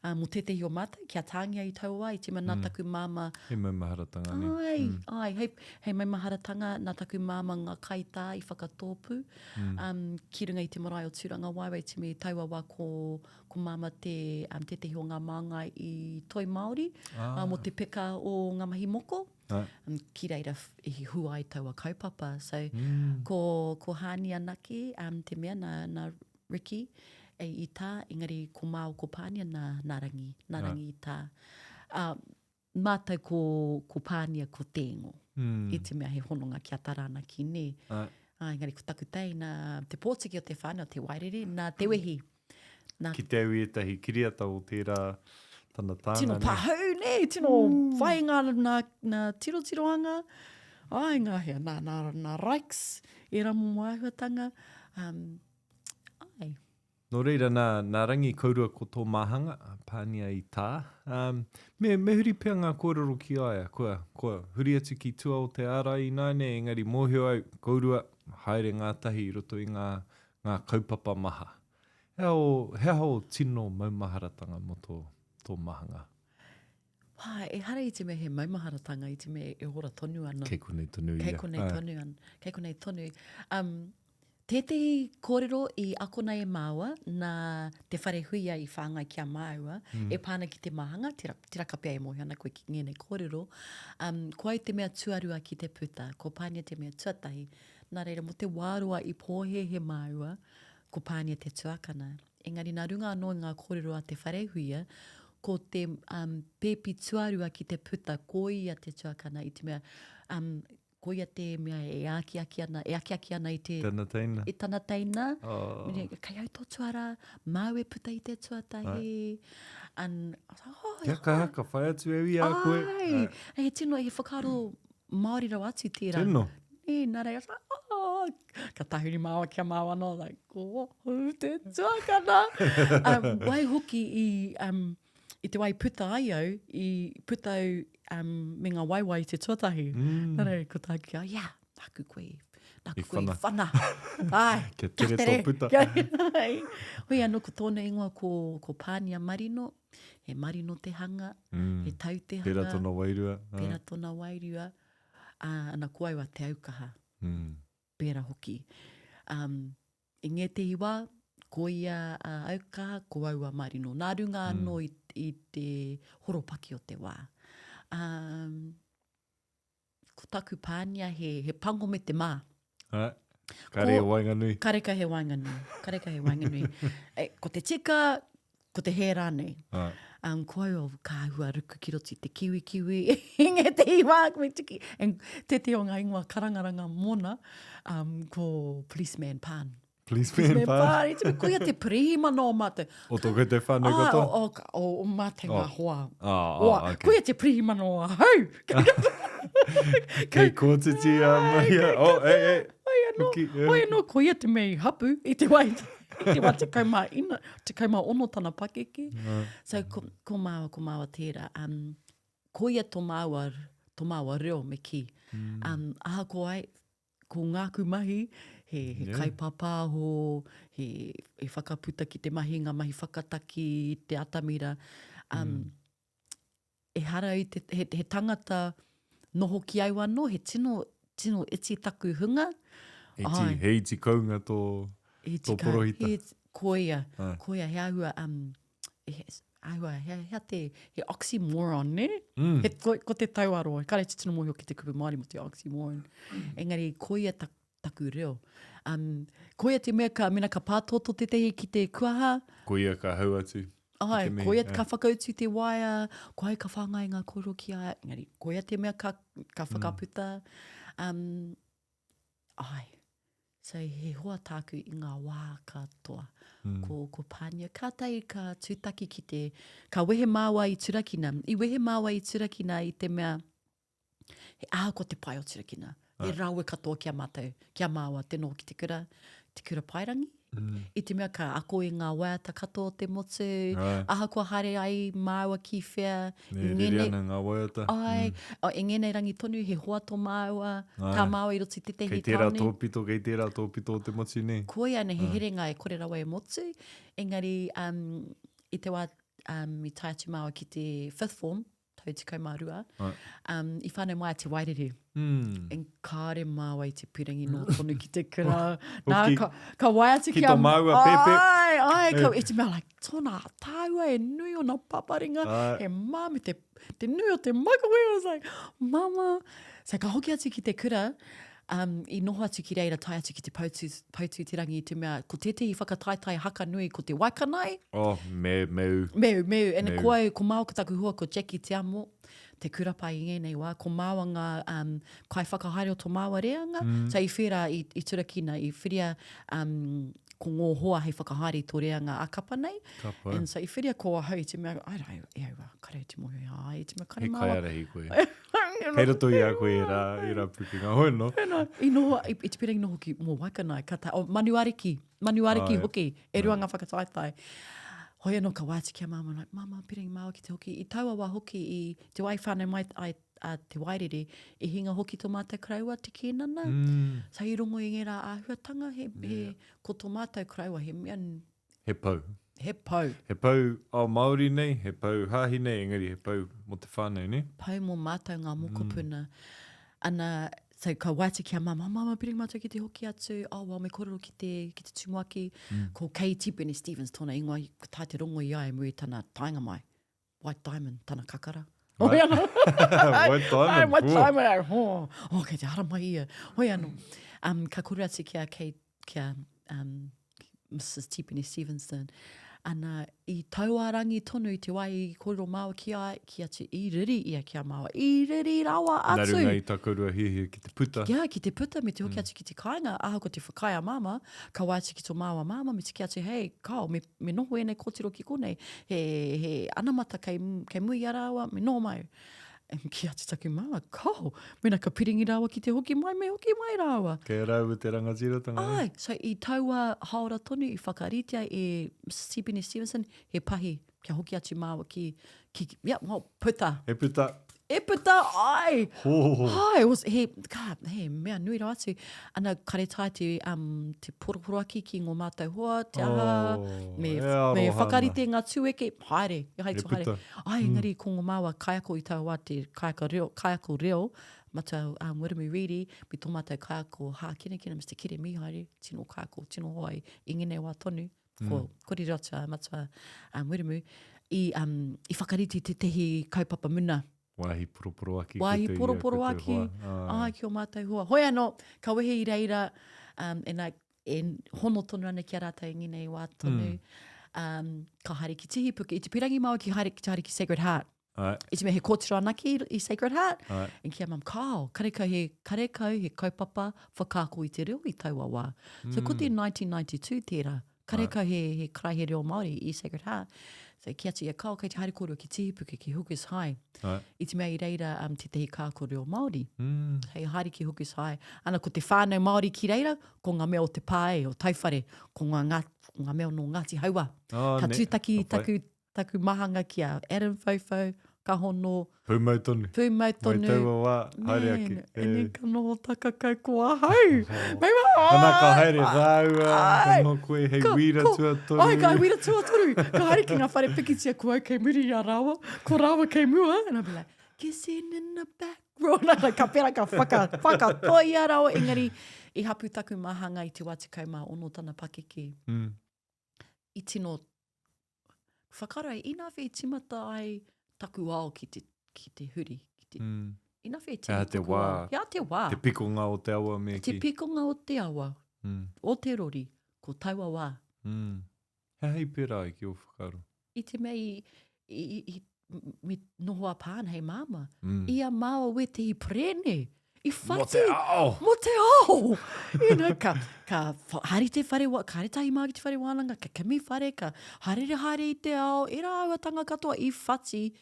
[SPEAKER 3] mo tetehi o mata, kia tāngia I taua, I te mana taku māma.
[SPEAKER 2] He maimaharatanga ni.
[SPEAKER 3] Ai, hei maimaharatanga nā taku māma ngā kaitā I whakatōpu. Ki runga I te marae o tūranga waiwai, te me taua wā ko māma tetehi o ngā māngai I toi Māori, mo te peka o ngā mahi moko. Ki reira I hua I taua kaupapa. So, ko hāni anake, te mea nā Ricky, I tā, engari ko māo ko pānia nā rangi I tā. Mātou ko pānia ko tēngo. I te mea he hononga kia tarana ki ne. Engari ko taku tei nā te pōtiki o te whānau, te wairere, nā te wehi.
[SPEAKER 2] Ki te aui etahi kiriata o tērā tana tāna.
[SPEAKER 3] Tino pahau ne, tino whainga nā tirotiroanga. Ai ngā hea, nā rikes, e ramu waihuatanga. Ai.
[SPEAKER 2] Nō reira, nā rangi kaurua ko tō māhanga, pānia I tā. Me huri pia ngā kōrero ki aia, kua huri atu ki tua o te ara I nāne, engari mōhio au, kaurua, haere ngātahi I roto I ngā kaupapa maha. Hea ho tino maumaharatanga mo tō mahanga?
[SPEAKER 3] E hara I te mea he maumaharatanga, I te mea e ora tonu ana.
[SPEAKER 2] Kei konei tonu ia.
[SPEAKER 3] Kei konei tonu. Tētehi kōrero I akona e māua, nā te whare huia I whāngai kia māua, e pāna ki te mahanga, tira kapea e mohi ana koe ki ngēnei kōrero. Ko ai te mea tuarua ki te puta, ko pānia te mea tuatahi, nā reira mo te wārua I pōhe he māua, ko pānia te tuakana. Engari nā runga anō ngā kōrero a te whare huia, ko te pēpi tuarua ki te puta, ko ia te tuakana I te mea, ko ia te mea e aki ana I te...
[SPEAKER 2] Tana teina.
[SPEAKER 3] E tana teina. Kai au tō tuara, mau e puta I te tuatahi.
[SPEAKER 2] Haka, whai atu e wia koe.
[SPEAKER 3] Ai, he tino e whakaro Māori rau atu tērā.
[SPEAKER 2] Tino.
[SPEAKER 3] Nā rei, ka tahuri māua kia māua no, like, ko te tuakana. Wai hoki I te wai puta ai au, I puta au me ngā waiwai te tuatahi. Nā rei, ko tā kia, taku koe, Nā koe
[SPEAKER 2] whana.
[SPEAKER 3] I whana. Ai,
[SPEAKER 2] Kia tere tō puta.
[SPEAKER 3] Hoi anō ko tōna ingoa ko pānia marino, he marino te hanga, he tau te hanga.
[SPEAKER 2] Pera tōna wairua.
[SPEAKER 3] Pera tōna wairua. Ana kuaiwa te aukaha. Pera hoki. I ngē te iwa, ko ia aukaha, ko aua marino. Nā runga anō I te horopaki o te wā. Ko taku pānia he pango me te mā.
[SPEAKER 2] Kare wainganui.
[SPEAKER 3] Kareka he wainganui. Ko te tika, ko te he rānei. Ko aua kāhua ruku ki roti te kiwi. I ngē te iwa, me tiki. Te o ngā ingoa karangaranga mona, ko policeman pān.
[SPEAKER 2] Policeman pān.
[SPEAKER 3] I te me koia te prihima no mate.
[SPEAKER 2] O tōku te whānau katoa?
[SPEAKER 3] O mate ngā hoa.
[SPEAKER 2] Okay.
[SPEAKER 3] Koia te prihima no hau.
[SPEAKER 2] Kei kōtiti a Maria.
[SPEAKER 3] Hoi anō, koia te mei hapu I te wai. Te wā te kaumā ono tana pakeke. So, ko māua tērā. Koia tō māua reo me ki. Aha ko ai, ko ngāku mahi, he kaipapa ho, he whakaputa ki te mahi, ngā mahi whakataki, te atamira. E hara I he tangata noho ki ai wano, he tino iti taku hunga.
[SPEAKER 2] He iti kaunga tō porohita.
[SPEAKER 3] Koia, he ahua, he oxymoron, ne? Ko te tauaroa, kare te tino mohi o ki te kupu Māori mo te oxymoron. Engari, koia taku reo. Koia te mea mina ka pātoto te tehi ki te kuaha.
[SPEAKER 2] Koia ka hau atu.
[SPEAKER 3] Koia ka whakautu te waia, koia ka whangai ngā koro ki ai. Engari, koia te mea ka whakaputa. So he hoa tāku I ngā wā katoa. Ko pānia. Ka tai ka tūtaki ki te, ka wehe māua I turakina. I wehe māua I turakina I te mea, he aha ko te pai o turakina. He raue katoa kia mātou, kia māua, te no ki te kura pairangi. I te mea ka ako I ngā waiata katoa te motu, aha kua hare ai māua ki whea.
[SPEAKER 2] Rere ana ngā waiata.
[SPEAKER 3] I ngenei rangi tonu, he hoa tō māua, tā māua I roti te tehi tāne.
[SPEAKER 2] Kei tērā tōpito o te motu nei.
[SPEAKER 3] Koia ana he herenga e kore rawa e motu. Engari, I te wā, I tai atu māua ki te fifth form, tau te kaumārua, I whānau mai te wairere. En kāre māua I te pirangi no tonu ki te kura. Nā, ka waiata ki
[SPEAKER 2] tō māua pepe.
[SPEAKER 3] E te mea, tōna tāua e nui o nā paparinga, e māmi te nui o te makawe. I was like, mama. So ka hoki atu ki te kura, I noho atu ki reira tai atu ki te pautu te rangi I te mea, ko tete I whakataitai haka nui ko te waikanai.
[SPEAKER 2] Meu.
[SPEAKER 3] Ene ko māua ka taku hua ko Jackie te amo, te kurapai I ngenei wā, ko māua ngā kai whakahaere o tō māua reanga. So I whira I turakina, I whiria ko ngō hoa hei whakahaere I tō reanga a Kapa nei. And so I whiria ko hau I te mea, ai rau, kare te mohi, I te mea kare māua.
[SPEAKER 2] He kai ara hi koe. Kei roto I a koe I rā pukinga. Hoi no?
[SPEAKER 3] I noho, I te pirangi noho ki mō waikanai, manuariki hoki, e ruanga whakataitai. Hoi anō ka wāti kia māma, like, mama, pirangi māua ki te hoki. I taua wā hoki I te wai whānau mai te wairere, I hinga hoki tō mātou karaua te kēnana. So I rongo I ngā āhuatanga, ko tō mātou karaua, he mea...
[SPEAKER 2] He pau.
[SPEAKER 3] He pau.
[SPEAKER 2] He pau o Māori nei, he pau hāhi nei, engari he pau mo te whānau nei.
[SPEAKER 3] Pau mō mātou ngā mokopuna. Ana, so ka wāti kia mama, piringi mātou ki te hoki atu, me korero ki te tumuaki, ko Kei Tipene Stevens tōna ingoa, ko tai te rongo I ai, mui tana tainga mai, White Diamond, tana kakara.
[SPEAKER 2] White Diamond.
[SPEAKER 3] White Diamond, kei te hara mai ia. Hoi anō, ka kore atu kia Mrs. Tipene Stevenson, ana I tauarangi tonu I te wai I kōrero māua ki atu I riri ia kia māua. I riri rawa atu.
[SPEAKER 2] Nā runga I takarua hihi ki te puta.
[SPEAKER 3] Ki te puta, me te hoki atu ki te kāinga, aha ko te whakaia māma, ka wāti ki tō māua māma, me te ki atu, hei, kao, me noho enei kōtiro ki konei, he anamata kei mui arawa, me noho mai. E ki atu taku māma, kao, mena ka piringi rawa ki te hoki mai, me hoki mai rawa.
[SPEAKER 2] Kei rau te rangatira
[SPEAKER 3] So I taua haora tonu I whakaritia e Tipene Stevenson, he pahi, kia hoki atu māua ki puta.
[SPEAKER 2] He puta.
[SPEAKER 3] He puta, ai.
[SPEAKER 2] Ho.
[SPEAKER 3] Ai, he mea nui rā atu. Ana kare tai te poroporoaki ki ngō mātou hoa, te aha, me whakari te ngā tūeke, haere, hei tu haere. Ai, engari, ko ngō māua kaiako i tau wā te kaiako reo, matau wirimu riri, mi tō mātou kaiako hākina Mr. Kire mi haere, tino kaiako, tino hoai, i ngene wā tonu, ko kori rata, matua wirimu, i whakariti te tehi kaupapa muna.
[SPEAKER 2] Wāhi poroporoaki.
[SPEAKER 3] Wāhi poroporoaki. Ai, ki o mātou hoa. Hoi anō, ka wehe i reira, e hono tonu ana ki a rātou i ngine wā tonu. Ka haere ki tihi puke. I te pirangi maua ki haere ki Sacred Heart. I te mea he kōtira anaki i Sacred Heart. En kia mam, kao, karekau he kaupapa whakaako i te reo i taua wā. So ko te 1992 tērā. Karekau he krai he reo Māori i Sacred Heart. So ki atu ia kao, kei te haere kōrua ki tihipuke ki Hookers High. I te mea i reira te tehi kāko reo Māori. Hei haere ki Hookers High. Ana ko te whānau Māori ki reira, ko ngā mea o te pae, o tauwhare, ko ngā mea no Ngāti haua. Ka tūtaki taku mahanga ki a Adam Fofo, Kahono.
[SPEAKER 2] Pūmau tonu. Mai taua wā, haere ake.
[SPEAKER 3] Ene ka noho taka kau kua hau.
[SPEAKER 2] Ana ka haere rāua, ka no koe hei wira tuatoru.
[SPEAKER 3] Ai, ka wira tuatoru. Ka haere ki ngā whare pikitia kua kei muri a rāua. Ko rāua kei mua. And I'll be like, kissing in the back row. Ka pera ka whakatoi a rāua. Engari, i hapu taku mahanga i te wātikau mā ono tana pakeke. I tino whakarai, inawhi i timata ai taku ao ki te huri. Inawhi i timata
[SPEAKER 2] te wā.
[SPEAKER 3] Ia te wā.
[SPEAKER 2] Te pikonga o te awa me ki.
[SPEAKER 3] Te pikonga o te awa. O te rori, ko taua wā.
[SPEAKER 2] Hei pera ai ki o whakaro.
[SPEAKER 3] I te mei, mi nohoa pāna hei māmā. Ia māua we te hi prene. I whati. Mo te ao. Mo te ao. You know, ka hari te whare, ka hari tahi mā ki te whare wānanga, ka kimi whare, ka harere i te ao, e rā ua tanga katoa i whati,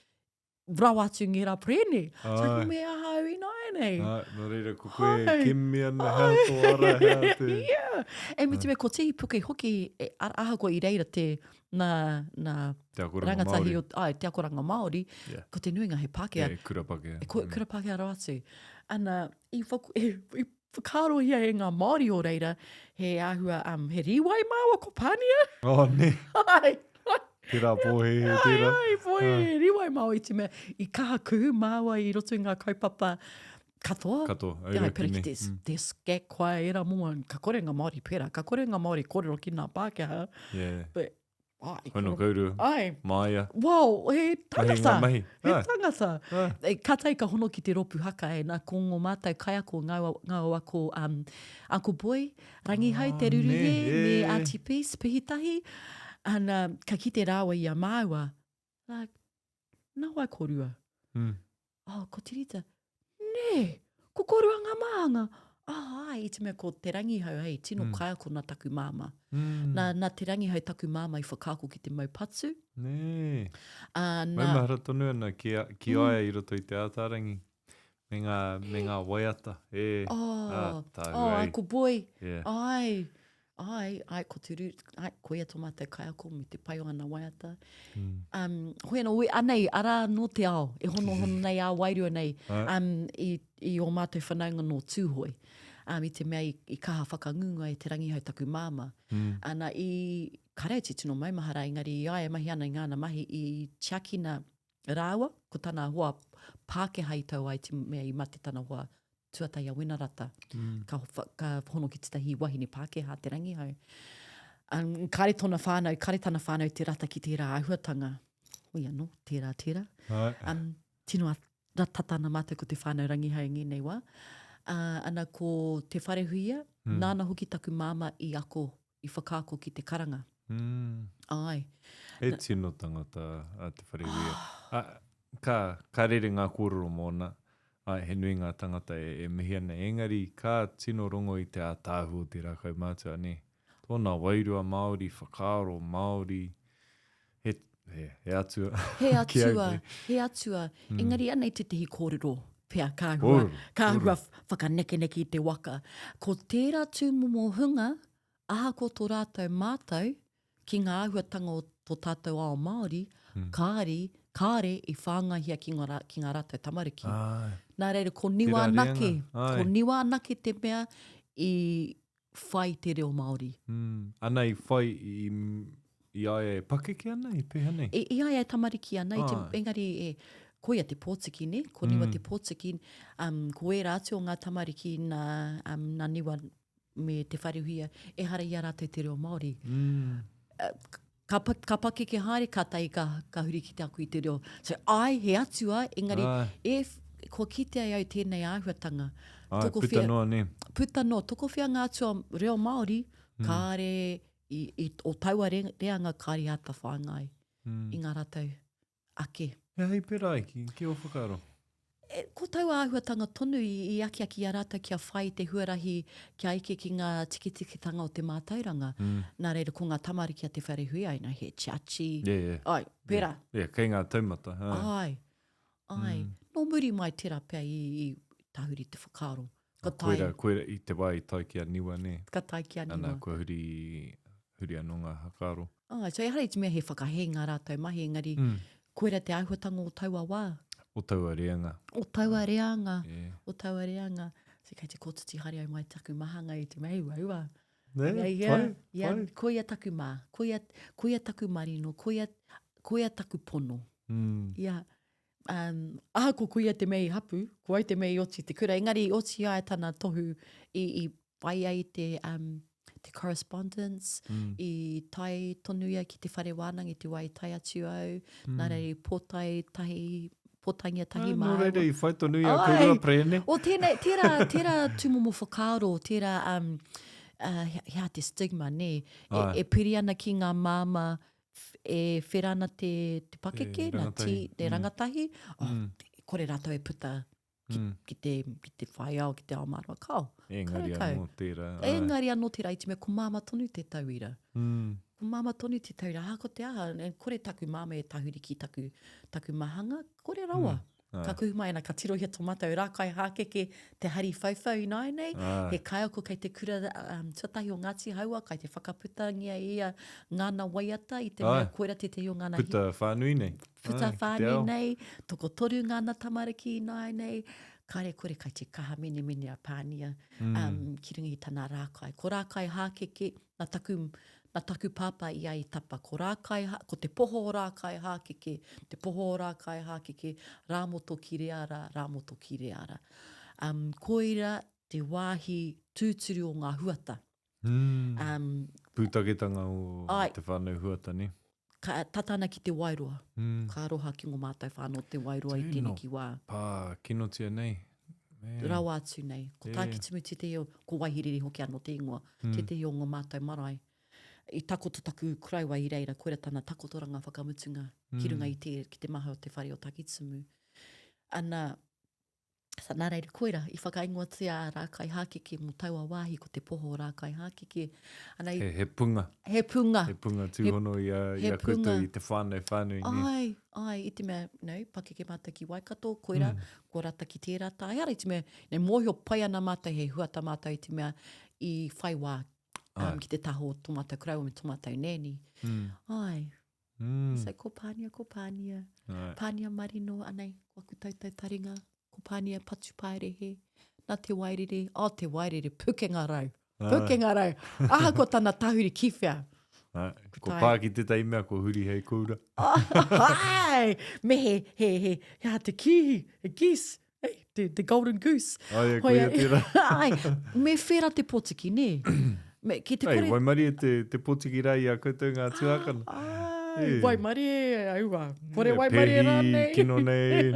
[SPEAKER 3] rawatu ngi rā prene. So me aha i nai nei.
[SPEAKER 2] No reira ko koe kimi ana hea tō ara hea te.
[SPEAKER 3] Yeah. E mi te me ko tihi puke hoki, aha ko i reira te
[SPEAKER 2] te akoranga
[SPEAKER 3] rangatahi
[SPEAKER 2] Māori.
[SPEAKER 3] Te akoranga Māori, ko te nuinga he Pākehā.
[SPEAKER 2] Kura Pākehā.
[SPEAKER 3] Kura Pākehā rawatu. Ana, i whakaro hia e ngā Māori o reira, he ahua, he riwai māua ko pānia.
[SPEAKER 2] Oh, ne.
[SPEAKER 3] Ai.
[SPEAKER 2] Tērā pōhe he tērā.
[SPEAKER 3] Ai, pōhe, riwai māua i te mea. I kaha kuhu māua i roto ngā kaupapa katoa.
[SPEAKER 2] Katoa,
[SPEAKER 3] ai pera ki te skek koa e ra mua. Ka kore ngā Māori pera. Ka kore ngā Māori kōrero ki ngā Pākehā.
[SPEAKER 2] Yeah.
[SPEAKER 3] But,
[SPEAKER 2] Hono kauru, Māia.
[SPEAKER 3] Wow, he tangata.
[SPEAKER 2] Mahi.
[SPEAKER 3] He tangata. Ka tai ka hono ki te ropu Haka e nā ko ngō mātou kaiako ngā o ako Uncle Boy, rangi hau te ruruhe, me Auntie Peace, pihitahi. Ana, ka ki te rāua i a māua. Like, nā wai korua. Ko te rita. Ne, ko korua ngā mahanga. Ai, i te mea ko te rangi hau, hei, tino kaiako nā taku māmā. Nā te rangi hau taku māmā i whakaako ki te maupatsu.
[SPEAKER 2] Ne. Mai mahara tonu ana ki aia i roto i te ātārangi. Me ngā waiata.
[SPEAKER 3] Ai, ko boi. Ai, ko te ru, ko ia tō mātou kaiako mi te pai o ana waiata. Hoi ana, anei, ara no te ao, e hono nei a wairua nei, i o mātou whanaunga no tūhoi. I te mea i kaha whakangunga e te rangi hau taku māmā. Ana i kareo te tino maumahara, engari i aia mahi ana i ngāna mahi i tiakina rāua, ko tana hoa Pākehā i tau ai te mea i mate tana hoa tuatai a Wenarata. Ka hono ki te tahi wahine Pākehā te rangi hau. Kare tana whānau te rata ki te rā ahuatanga. Oi anō, tērā. Tino a tatana mātou ko te whānau rangi hau ngi nei wā. Ana ko te whare huia, nāna hoki taku māmā i ako, i whakaako ki te karanga. Ai.
[SPEAKER 2] E tino tangata a te whare huia. Ka rere ngā kōrero mōna, he nui ngā tangata e mihi ana. Engari, ka tino rongo i te ātāhu o te rākau mātua, ne? Tōna wairua Māori, whakaaro Māori, he atua.
[SPEAKER 3] He atua. Engari, anei te tehi kōrero. Pea, kāhua whakaneke-neke i te waka. Ko tērā tūmomo hunga, aha ko tō rātou mātou, ki ngā ahuatanga o tō tātou ao Māori, kāri, kāre i whāngahia ki ngā rātou tamariki.
[SPEAKER 2] Ai.
[SPEAKER 3] Nā reira, ko niwa
[SPEAKER 2] Tērā
[SPEAKER 3] anake.
[SPEAKER 2] reanga. Ai.
[SPEAKER 3] Ko niwa anake te mea i whai te reo Māori.
[SPEAKER 2] Ana i whai i aia e pakeke ana i pēha nei?
[SPEAKER 3] I aia e tamariki ana, engari koia te pōtiki, ne? Ko niwa te pōtiki, ko e rātu o ngā tamariki nā niwa me te whareuhia, e hara i a rātou te reo Māori. Ka pakeke haere, ka tai ka huri ki te aku i te reo. So, he atu engari, ko kite ai au tēnei āhuatanga.
[SPEAKER 2] Puta noa ne.
[SPEAKER 3] Puta noa, toko whia ngā atua reo Māori, kāre o taua reanga kāre ata whāngai i ngā rātou ake.
[SPEAKER 2] Hei pera ai, ki o whakaro?
[SPEAKER 3] Ko taua āhuatanga tonu i aki a rātou kia whai te huarahi kia ike ki ngā tikitikitanga o te mātauranga. Nā reira, ko ngā tamariki a te wharehui aina, he chiachi. Ai, pera.
[SPEAKER 2] Kei ngā taumata.
[SPEAKER 3] Ai. No muri mai tērā pia i tahuri te whakaro.
[SPEAKER 2] Koera i te wai tai ki a niwa, ne?
[SPEAKER 3] Ka tai ki a niwa.
[SPEAKER 2] Ana kua huri anō ngā hakaro.
[SPEAKER 3] So e hara i te mea he whakahe ngā rātou mahi, engari koera te āhuatanga o taua wā.
[SPEAKER 2] O taua reanga.
[SPEAKER 3] O taua reanga. O taua reanga. Se kei te kōtiti hari au mai taku mahanga i te mea ua. Koia taku mā. Koia taku marino. Koia taku pono. Ko koia te mei hapu. Ko ai te mei oti te kura. Engari oti ai tana tohu i pai ai te correspondence, i tai tonuia ki te whare wānanga i te wai tai atu au. Nā rei pōtai tahi mā.
[SPEAKER 2] Nō reira i whai tonuia kōrua prene.
[SPEAKER 3] O tērā tūmomo whakaro, tērā hea te stigma, ne? E piri ana ki ngā māmā e wherana te pakeke, te rangatahi. Kore rātou e puta ki te whaiao, ki te aomāroa kao.
[SPEAKER 2] Engari anō tērā.
[SPEAKER 3] Engari anō tērā, i te mea ko māma tonu te tauira. Ko māma tonu te tauira. Ko te aha, kore taku māma e tahuri ki taku mahanga, kore rawa. Ka kuhu mai ana, ka tirohia tō mātou rākai hākeke te hari whauwhau i nai nei. He kai ako kei te kura tuatahi o Ngāti haua, kai te whakaputangia ia ngāna waiata i te mea koera te o ngāna
[SPEAKER 2] Puta whānui nei.
[SPEAKER 3] Puta whānui nei, toko toru ngāna tamariki i nai nei. Kare kore kai te kaha mene a pānia ki rungi i tāna rākai. Ko rākai hākeke, nā taku pāpā i ai tapa. Ko te poho o rākai hākeke, te poho o rākai hākeke, rāmoto ki reara. Koira te wāhi tūturu o ngā huata.
[SPEAKER 2] Pūtaketanga o te whānau huata, ne?
[SPEAKER 3] Tatana ki te wairoa. Ka aroha ki ngō mātou whānau te wairoa i tēnei ki wā.
[SPEAKER 2] Kinotia nei.
[SPEAKER 3] Rawa atu nei. Ko tākitumu te teo, ko waihiriri hoki anō te ingoa. Te teo ngō mātou marae. I takoto taku kuraiwa i reira, koera tāna takotoranga whakamutunga. Ki runga ki te maha o te whare o takitumu. Nā reira koera, i whakaingoa tia rākai hākeke mo taua wāhi ko te poho o rākai hākeke.
[SPEAKER 2] He punga.
[SPEAKER 3] He punga.
[SPEAKER 2] He punga tūhono i a koutou i te whānau.
[SPEAKER 3] Ai, i te mea, pakeke mātou ki Waikato, koera, ko rata ki tērā tā. Hea rei te mea, mōhio pai ana mātou, he huata mātou i te mea, i whai wā ki te taho o tō mātou kurau me tō mātou nēni. Ai. So, ko pānia. Pānia marino, anei, ko aku tautau taringa. Ko pānia patu paerehe, nā te wairere, te wairere, pukenga rau. Ko tāna tahuri kiwhia.
[SPEAKER 2] Ko pā ki te taimea, ko huri hei koura.
[SPEAKER 3] Me he te kihi, he geese, the golden goose.
[SPEAKER 2] Koia tira.
[SPEAKER 3] Me whera te potiki, ne?
[SPEAKER 2] Wai mari te potiki rai a koutou ngā tuakana.
[SPEAKER 3] Wai mari e aua. Pore wai mari e rānei.
[SPEAKER 2] Pehi, kino nei.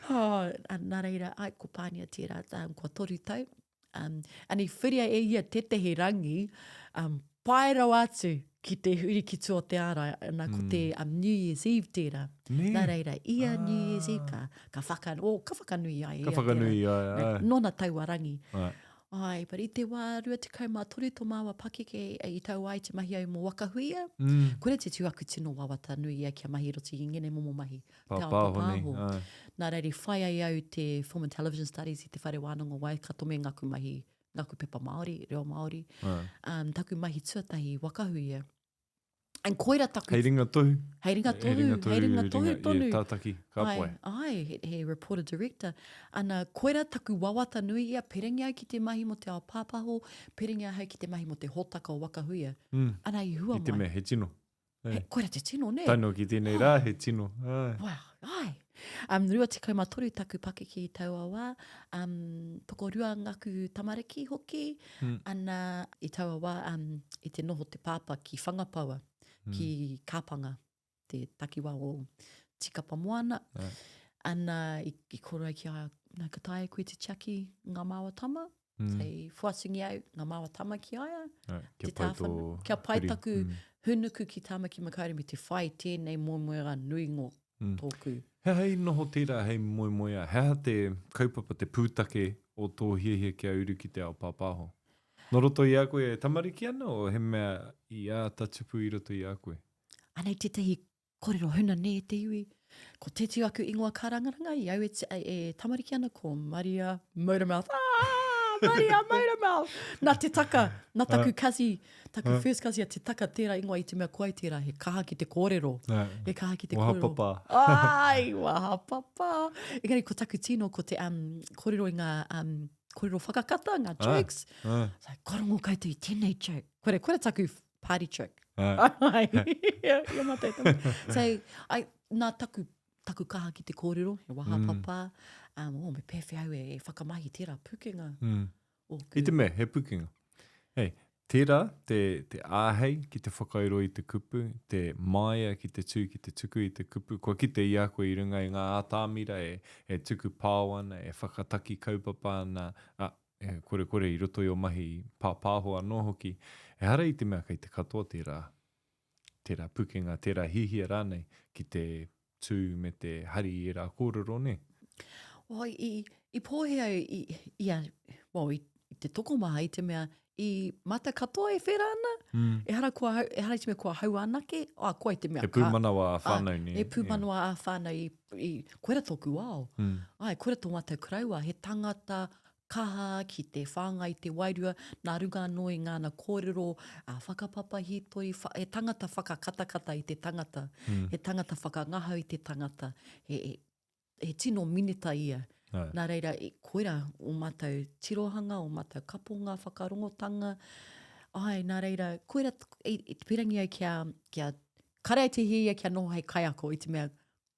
[SPEAKER 3] Nā reira, ko pānia tērā, kua toru tau. Ani whiria e ia tetehi rangi, pairau atu ki te huri ki tō te ara, ko te New Year's Eve tērā. Nā reira, ia New Year's Eve ka whakanui ai.
[SPEAKER 2] Ka whakanui ai.
[SPEAKER 3] Nona taua rangi. But i te wā rua te kaumā toru tō māua pakeke i tau ai te mahi au mō Whakaue. Koere te tuaku tino wawata nui ia kia mahi roti i ngene momo mahi.
[SPEAKER 2] Pāpaho.
[SPEAKER 3] Nā reiri whai ai au te Film and Television Studies i te whare wānanga Waikato me ngaku mahi, ngaku pepa Māori, reo Māori. Taku mahi tuatahi Whakaue. An koira taku.
[SPEAKER 2] Hei ringa tohu.
[SPEAKER 3] Hei ringa tohu tonu.
[SPEAKER 2] Tātaki, ka poe.
[SPEAKER 3] He reporter director. Ana koira taku wawata nui ia, perengi au ki te mahi mo te ao pāpaho, perengi au ki te mahi mo te hotaka o Wakahuia. Ana i hua mai.
[SPEAKER 2] I te mea, he tino.
[SPEAKER 3] Koira te tino, ne?
[SPEAKER 2] Taino ki tēnei rā, he tino.
[SPEAKER 3] Rua te kaumatoru taku pakeke i taua wā. Toko rua ngaku tamariki hoki. Ana i taua wā, i te noho te pāpa ki whangapaua, ki kāpanga, te takiwā o tikapa moana. Ana i kora ki a nā kataia koe te tiaki ngā māua tama. Sei fuasingi au ngā māua tama ki aia. Kia pai taku hunuku ki tāmaki makaurimi te whai tēnei moemoera nui ngō tōku.
[SPEAKER 2] Hei noho tērā hei moemoea. Hea te kaupapa te pūtake o tō hiehia kia uru ki te ao pāpāho. No roto i a koe e tamariki ana o he mea i a tatupu i roto i a koe?
[SPEAKER 3] Anei tētahi kōrero huna ne te iwi. Ko tētiu aku ingoa kārangaranga i au e tamariki ana ko Maria Motormouth. Maria Motormouth! Nā te taka, nā taku kasi, taku first kasi a te taka tērā ingoa i te mea koai tērā, he kaha ki te kōrero. He kaha ki te kōrero. Waha papa. Engari, ko taku tino, ko te kōrero i ngā kōrero whakakata, ngā jokes. Korongo koutou i tēnei joke. Koere taku party joke. Ia matai tama. Nā taku kaha ki te kōrero, he waha papa. Me pewhi au e whakamahi tērā pukenga.
[SPEAKER 2] I te mea, he pukenga. Hei, tērā, te āhei ki te whakairo i te kupu, te maia ki te tū ki te tuku i te kupu. Kua ki te ia koe i runga i ngā ātāmira e tuku pāwana, e whakataki kaupapa na, kore i roto i o mahi pāpāho anō hoki. E hara i te mea kei te katoa tērā pukenga, tērā hihia rānei ki te tū me te hari i rā kōrero ne.
[SPEAKER 3] I pōhea i te toko maha i te mea i mata katoa e whera ana. E hara i te mea kua hau anake. Koa i te mea.
[SPEAKER 2] E pūmanawa a whānau ni.
[SPEAKER 3] E pūmanawa a whānau i koera tōku ao. Koera tō matau karaua. He tangata kaha ki te whānga i te wairua. Nā runga anō i ngāna kōrero. Whakapapa hitori. He tangata whakakatakata i te tangata. He tangata whakangahau i te tangata. He tino minita ia. Nā reira, koera o mātou tirohanga, o mātou kaponga, whakarongotanga. Nā reira, koera i te pirangi au kia karei te hia kia noho hei kaiako i te mea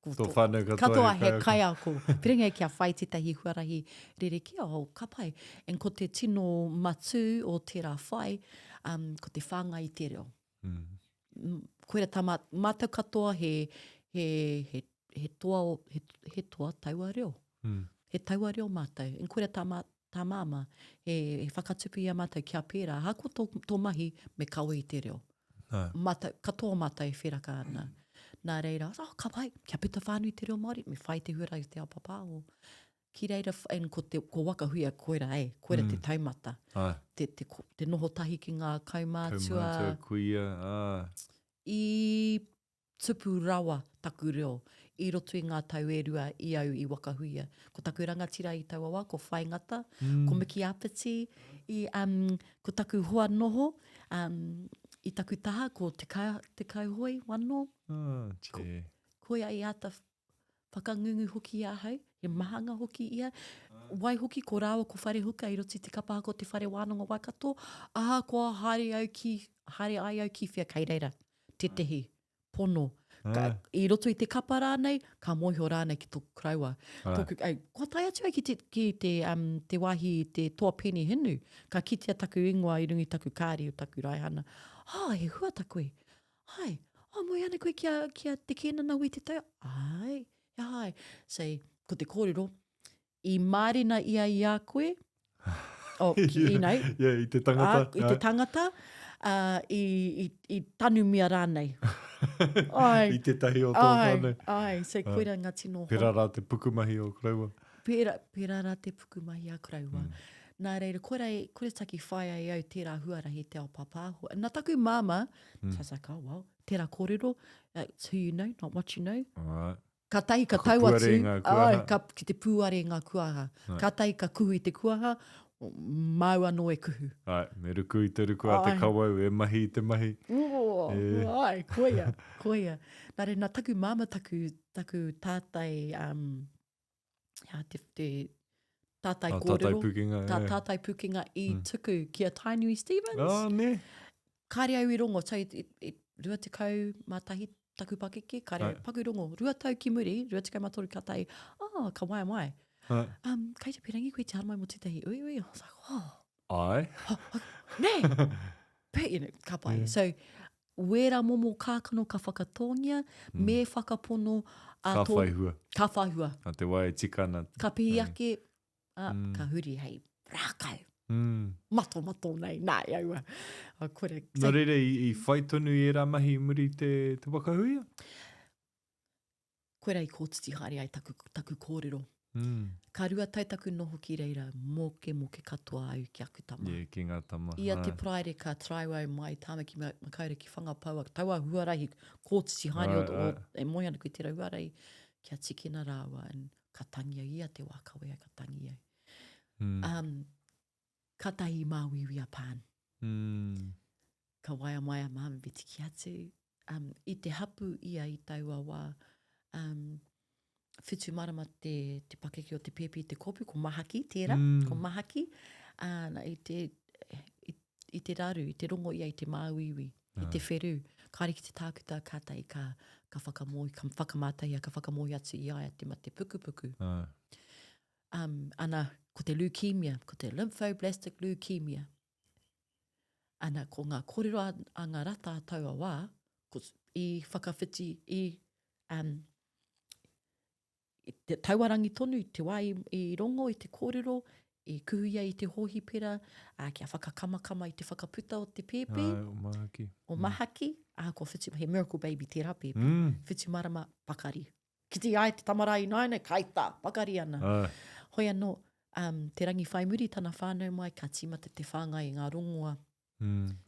[SPEAKER 2] tō whānau
[SPEAKER 3] katoa he kaiako. Pirangi au kia whai tētahi huarahi rerekia o kapai. En ko te tino matu o tērā whai, ko te whānga i te reo. Koera tā mātou katoa he toa taua reo. He taua reo mātou. En koera tā māmā, he whakatupu ia mātou kia pērā. Hako tō mahi me kaua i te reo. Katoa mātou e wheraka ana. Nā reira, ka pai, kia pita whānui te reo Māori, me whai te hura i te ao papao. Ki reira, ko Wakahuia koera, koera te taumata. Te noho tahi ki ngā kaumātua.
[SPEAKER 2] Kaumātua kuia,
[SPEAKER 3] I tupu rawa taku reo. I roto i ngā tau e rua i au i Wakahuia. Ko taku rangatira i taua wā, ko whaingata, ko miki apiti, ko taku hoa noho, i taku taha, ko te kauhoi wano. Ko ia i ata whakangungu hoki ia hau, he mahanga hoki ia. Wai hoki ko rāua ko whare huka i roti te kapa ko te whare wānanga Waikato. Ko haere ai au ki whia kei reira. Te tehi, pono. I roto i te kapa rānei, ka moiho rānei ki tōku kraua. Kua tai atu ai ki te wāhi i te toa peni hinu. Ka kitea taku ingoa i rungi taku kāri o taku raihana. He hua taku e. Moi ana koe kia te kēnana ui te tau. Sei, ko te kōrero, i mārina ia i a koe.
[SPEAKER 2] I te tangata.
[SPEAKER 3] I te tangata. I tanu mia rānei.
[SPEAKER 2] I te tahi o tō whānau.
[SPEAKER 3] Sei koera ngā tino.
[SPEAKER 2] Pera rā te pukumahi o kraua.
[SPEAKER 3] Pera rā te pukumahi a kraua. Nā reira, koera taki whai ai au tērā huarahi te ao pāpāho. Nā taku māmā, tērā kōrero, it's who you know, not what you know. Ka tahi ka tau atu, ki te pūare ngā kuaha. Ka tahi ka kuhu i te kuaha, mau anō e kuhu.
[SPEAKER 2] Ai, me ruku i te ruku a te kawau, e mahi i te mahi.
[SPEAKER 3] Ai, koia, koia. Nā re, nā taku māma taku tātai, tātai kōrero.
[SPEAKER 2] Tātai pukinga.
[SPEAKER 3] Tātai pukinga i tuku ki a Tainui Stevens.
[SPEAKER 2] Oh, ne.
[SPEAKER 3] Kāre au i rongo, so i rua te kau mātahi taku pakeke, kāre au paku i rongo, rua tau ki muri, rua te kau mātoru katai, ka wai mai. Kei te pirangi koe te haramai mo tētahi ui. I was like,
[SPEAKER 2] Ai.
[SPEAKER 3] Nei! Pei, ka pai. So, wera momo kākano ka whakatongia, me whakapono a
[SPEAKER 2] Ka whaihua.
[SPEAKER 3] Ka whaihua.
[SPEAKER 2] A te wai tikana.
[SPEAKER 3] Ka pihi ake, ka huri hei, rākau. Mato nei, nai aua. Kore.
[SPEAKER 2] Nā reira, i whai tonu i rā mahi muri te wakahuia?
[SPEAKER 3] Koe rei kōtiti haere ai taku kōrero. Ka rua taitaku noho ki reira, moke katoa au ki aku tama.
[SPEAKER 2] Ki ngā tama.
[SPEAKER 3] Ia te praere ka traiwau mai tāmaki makaure ki whangapaua. Taua huarahi kōtiti haere o e moi ana koe tērā huarahi kia tikina rāua. Ka tangi au, ia te whakaue ka tangi au. Ka tahi māwiwi a pān. Ka waia mai a māma beti ki atu. I te hapu ia i taua wā, whitu marama te pakeke o te pepe i te kopu, ko mahaki, tērā, ko mahaki. I te raru, i te rongo ia i te māwiwi, i te wheru. Kāre ki te tākuta kātai ka whakamoi, ka whakamātai ka whakamoi atu i aia te pukupuku. Ana, ko te leukemia, ko te lymphoblastic leukemia. Ana, ko ngā kōrero a ngā rata a taua wā, i whakawhiti i te tauarangi tonu, te wā i rongo, i te kōrero, i kuhuia i te hohi pera, kia whakakamakama i te whakaputa o te pepe.
[SPEAKER 2] O mahaki.
[SPEAKER 3] O mahaki, ko whitu, he miracle baby tērā pepe. Whitu marama pakari. Ki te ai te tamarai naina, kaita, pakari ana. Hoi anō, te rangi whai muri tana whānau mai, ka tīmata te whāngai i ngā rongoa.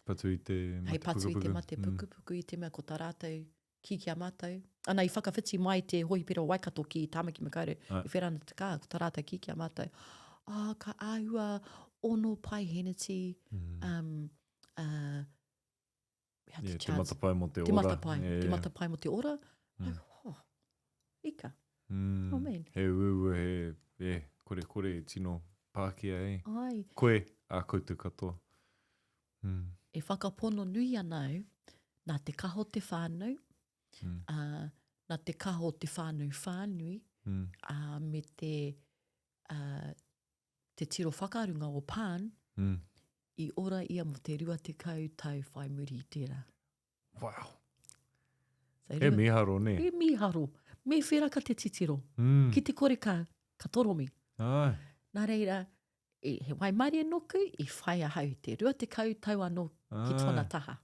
[SPEAKER 2] Patu i te mate
[SPEAKER 3] hei patu
[SPEAKER 2] pukupuku.
[SPEAKER 3] I te mate pukupuku i te mea ko tā rātou ki kia mātou. Ana i whakawhiti mai te hohi pera o Waikato ki tāmaki makauru. I wherana te kā, ko tā rātou ki kia mātou. Ka āhua ono pai heneti.
[SPEAKER 2] Te matapai mo te ora.
[SPEAKER 3] Te matapai mo te ora. Ika. Oh man.
[SPEAKER 2] He ua he, kore tino Pākehā e.
[SPEAKER 3] Ai.
[SPEAKER 2] Koe a koutou katoa.
[SPEAKER 3] E whakapono nui anau, nā te kaho te whānau, nā te kaho te whānau whānui, me te tiro whakarunga o pān, I ora ia mo te rua te kau tau whai muri I tērā.
[SPEAKER 2] Wow.
[SPEAKER 3] So,
[SPEAKER 2] E miharo ne.
[SPEAKER 3] E miharo. Me whera ka te titiro. Ki te kore ka toromi.
[SPEAKER 2] Ai.
[SPEAKER 3] Nā reira, he wai mare noku, I whai a hau te rua te kau tau anō ki tōna taha.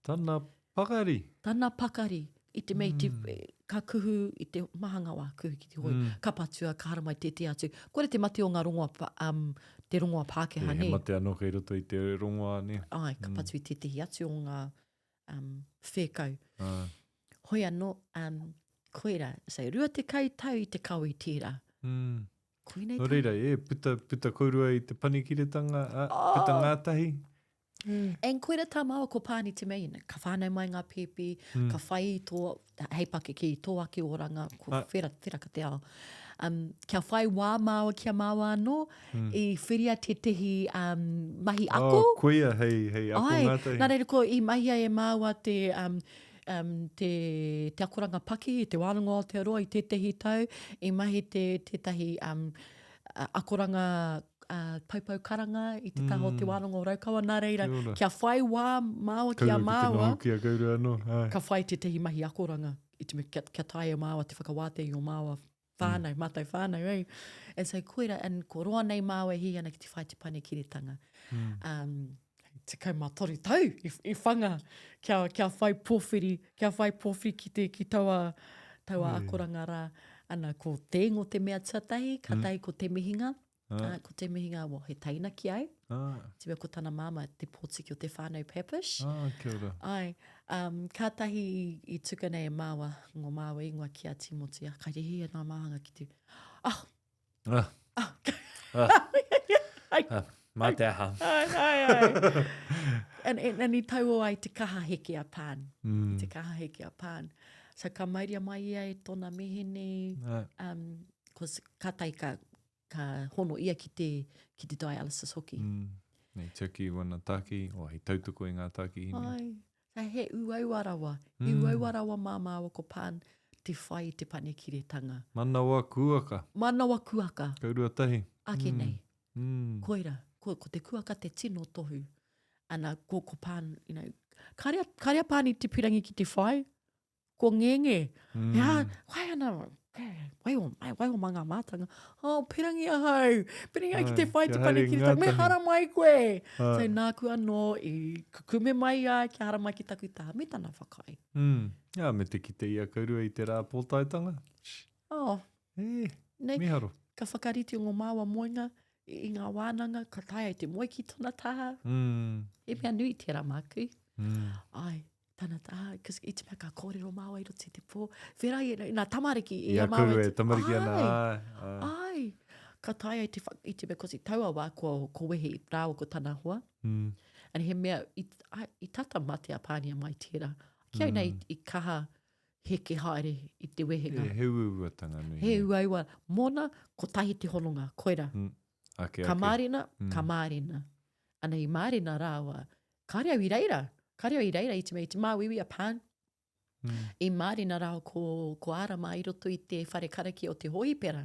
[SPEAKER 2] Tāna pakari.
[SPEAKER 3] Tāna pakari. I te mei, ka kuhu I te mahangawa, kuhu ki te hoi. Ka patua, ka haramai te atu. Kore te mate o ngā rongoa, te rongoa Pākehā, ne?
[SPEAKER 2] He mate anō kei roto I te rongoa, ne?
[SPEAKER 3] Ai, ka patu I te atu o ngā whēkau. Hoi anō, koera, rua te kau tau I te kau I tērā. Koinei
[SPEAKER 2] No reira, puta kourua I te panikiretanga, puta ngātahi.
[SPEAKER 3] En koera tā maua ko pāni te mei, ka whānau mai ngā pepe, ka whai tō, hei pake ki tō ake oranga, ko whera ka te ao. Kia whai wā māua kia māua anō, I whiria te tehi mahi ako.
[SPEAKER 2] Koia, hei ako ngātahi.
[SPEAKER 3] Nā reira ko I mahi ai e māua te akoranga paki, te wānanga o te aroa I te tehi tau, I mahi te tahi akoranga paupau karanga I te taho te wānanga o Raukawa. Nā reira, kia whai wā māua kia māua, ka whai te tehi mahi akoranga, I te me kia tai o māua, te whakawātei o māua, whānau, mātou whānau, eh? And so koera, and ko roa nei māua hi ana ki te whai te panekiretanga. Te kaumātori tau, I whanga, kia whai pōwhiri ki taua akoranga rā. Ana ko te ingo te mea tatahi, ka tai ko te mihinga, ko te mihinga, he taina ki ai. Te mea ko tana māma, te pōtiki o te whānau papish.
[SPEAKER 2] Kia ora.
[SPEAKER 3] Ai, ka tahi I tuka nei e māua, ngō māua ingoa ki a Timoti, kai te hia nā māhanga ki te, Ai,
[SPEAKER 2] Mā te aha.
[SPEAKER 3] ai. And I tau ai te kaha heke a pān. Te kaha heke a pān. So ka mairia mai ai tōna mehene, ka tai ka hono ia ki te dialysis hoki.
[SPEAKER 2] Nei tuki wana taki, o hei tautoko i ngā taki hini.
[SPEAKER 3] Ai, sa he uaua rawa. I uaua rawa māmā o ko pān te whai i te panekiretanga.
[SPEAKER 2] Manawa kuaka.
[SPEAKER 3] Manawa kuaka.
[SPEAKER 2] Kaurua tahi.
[SPEAKER 3] Ake nei. Koira, ko te kuaka te tino tohu. Ana ko pān, you know, karea pān i te pirangi ki te whai. Ko ngenge. Ia, wai ana, wai o manga mātanga. Oh, pirangi ahau. Pirangi ai ki te whai te panekiretanga. Me hara mai koe. So nāku anō i kukume mai ai, ki hara mai ki taku taha. Me tana whakai.
[SPEAKER 2] Ia, me te kite ia kaurua i te rā pōtaitanga.
[SPEAKER 3] Oh, nei,
[SPEAKER 2] miharo.
[SPEAKER 3] ka whakariti o ngō māua moinga, i ngā wānanga, ka tai ai te moe ki tōna taha. E mea nui te rā māku. Ai, tana taha, because i te mea ka kōrero māua i roti te pō. Vera i nā tamariki.
[SPEAKER 2] Ia kaurua e tamariki ana.
[SPEAKER 3] Ai, ka tai ai i te mea, because i taua wā ko wehe i rāua ko tana hoa. And he mea, i tata mate a pānia mai tērā. Ki au nei i kaha heke haere i te wehenga.
[SPEAKER 2] He uauatanga nui.
[SPEAKER 3] He uaua. Mona, ko tahi te hononga, koira. Ka mārina, ka mārina. Ana i mārina rāua, kāre au i reira. Kāre au i reira i te mea, i te māwiwi a pān. I mārina rāua ko ārama i roto i te whare karaki o te hoipera.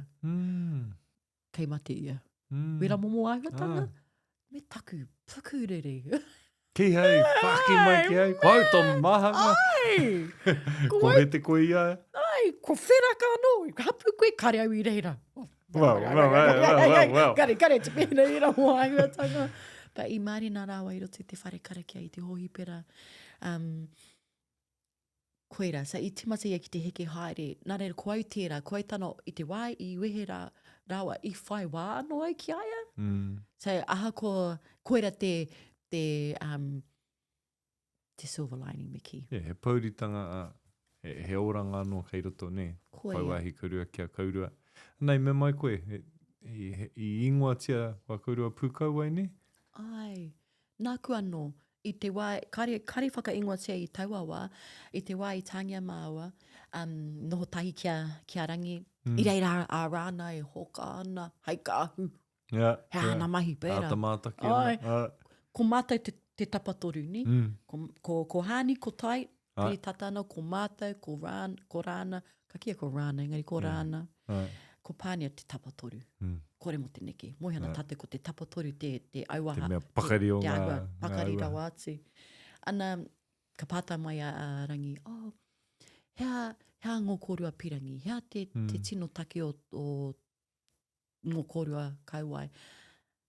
[SPEAKER 3] Kei mate ia. Wera momo āhuatanga. Me taku pukurere.
[SPEAKER 2] Ki hei, whaki mai ki hei. Kau tō mahanga.
[SPEAKER 3] Ai!
[SPEAKER 2] Ko he te koe ia.
[SPEAKER 3] Ai, ko wheraka anō. Hapu koe kare au i reira.
[SPEAKER 2] Well.
[SPEAKER 3] Kare, te pēna i rā mua āhuatanga. But i mārina rāua i roto i te whare karakia i te hoipera. Koira, sa i timata ia ki te heke haere. Nā reira, ko au tērā, ko au tano i te wai, i wehe rāua, i whai wā anō ai ki aia. Sa aha koira te silver lining me ki.
[SPEAKER 2] He pauritanga he oranga anō kei roto, ne? Whai wahi kaurua kia kaurua. Nei, me mai koe, i ingoa tia whakaurua Pū Kōrero, ne?
[SPEAKER 3] Ai, nāku anō, i te wai, kare whaka ingoa tia i tauawa, i te wai i tāngia māua, noho tahi kia rangi, i reira a rāna e hoka ana, hei ka ahu. He ana mahi pēra.
[SPEAKER 2] Ātamāta ki ana.
[SPEAKER 3] Ko mātai te tapatoru, ni? Ko hāni, ko tai, piri tatana, ko mātai, ko rāna, ka kia ko rāna, engari ko rāna. Ko pānia te tapatoru. Kore mo te neke. Mohi ana tate ko te tapatoru, te auaha.
[SPEAKER 2] Te mea pakari o ngā.
[SPEAKER 3] Pakari rawa atu. Ana, ka pātai mai a rangi, hea ngō kōrua pirangi, hea te tino take o ngō kōrua kauai,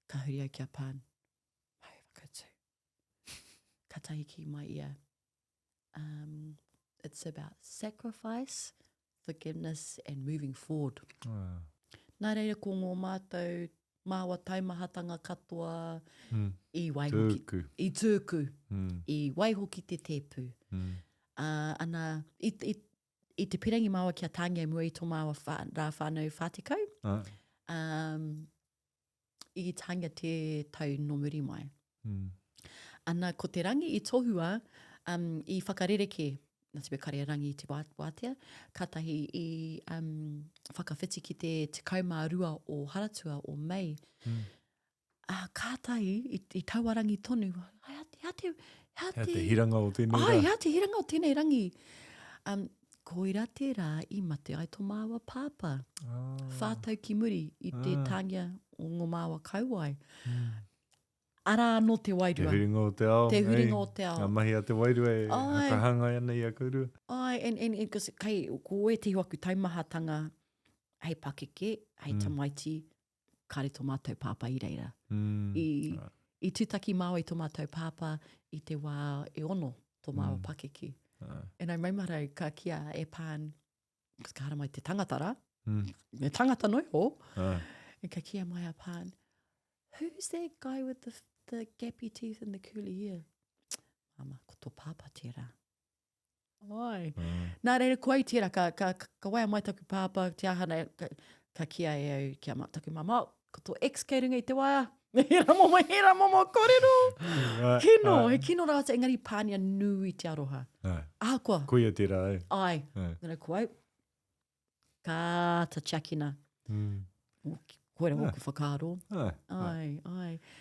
[SPEAKER 3] ka huri au kia pān. Mai whakatū. Ka tahi ki mai ia. It's about sacrifice, forgiveness and moving forward. Nā reira ko ngō mātou māua taumahatanga katoa i waihoki. I tūku. I waihoki te tēpū. Ana, i te pirangi māua kia tāngia mua i tō māua rā whānau whātikau. I tāngia te tau nomuri mai. Ana, ko te rangi i tohua, i whakarereke, nā te kare rangi i te wātea, katahi i whakawhiti ki te kaumā rua o haratua o Mei. Kātahi i tauarangi tonu, hea te
[SPEAKER 2] hiranga o tēnei rā.
[SPEAKER 3] Hea te hiranga o tēnei rangi. Koira te rā i mate ai tō māua pāpā. Whātau ki muri i te tāngia o ngō māua kauai. Ara anō te wairua.
[SPEAKER 2] Te huringa o te ao.
[SPEAKER 3] Te huringa o te ao.
[SPEAKER 2] Ngā mahi a te wairua e hakahanga ana i a kaurua.
[SPEAKER 3] Ai, and kai, ko e te hiwaku taumahatanga, hei pakeke, hei tamaiti, kare tō mātou pāpā i reira. I tūtaki māua i tō mātou pāpā, i te wā e ono tō māua pakeke. And ai maimarau ka kia e pān, ka hara mai te tangatara, me tangata noi ho, e ka kia mai a pān, who's that guy with the gappy teeth and the curly hair? Māmā, ko tō pāpā tērā. Ai. Nā reira, ko ai tērā, ka waia mai taku pāpā, te ahana, ka kia e au, kia taku māmā, ko tō ex kei runga i te waia, Hera momo kōrero. Kino, he kino rāta, engari pānia nui te aroha. Ahakoa.
[SPEAKER 2] Koia tērā,
[SPEAKER 3] Ai. Ngana koe, kāta chakina. Koera hoku whakaaro. Ai.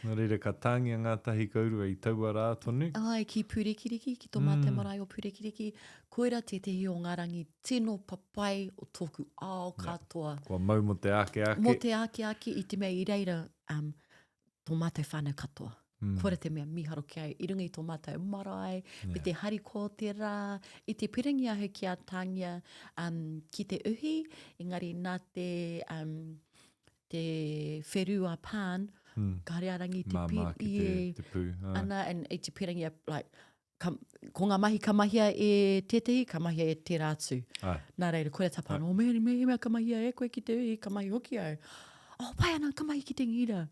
[SPEAKER 2] Nā reira ka tāngia ngā tahi kaurua I taua rā tonu.
[SPEAKER 3] Ai, ki Pūrekiriki, ki tō mātai marae o Pūrekiriki. Koera te tehi o ngā rangi tino papai o tōku ao katoa.
[SPEAKER 2] Kua mau mo te ake.
[SPEAKER 3] Mo te ake I te mea I reira tō mātai whānau katoa. Koera te mea miharo ki ai. I runga I tō mātai marae, me te hari ko te rā, I te pirangi ahu ki a tāngia ki te uhi, engari nā te wherua pān, ka rearangi te
[SPEAKER 2] Māmā ki te pū.
[SPEAKER 3] Ana, and I te pirangi, like, ko ngā mahi ka mahia e tetehi, ka mahia e te rātu. Nā reira, koe tapa, o mea ka mahia e koe ki te ui, ka mahi hoki au. Oh, pai ana, ka mahi ki te ngira.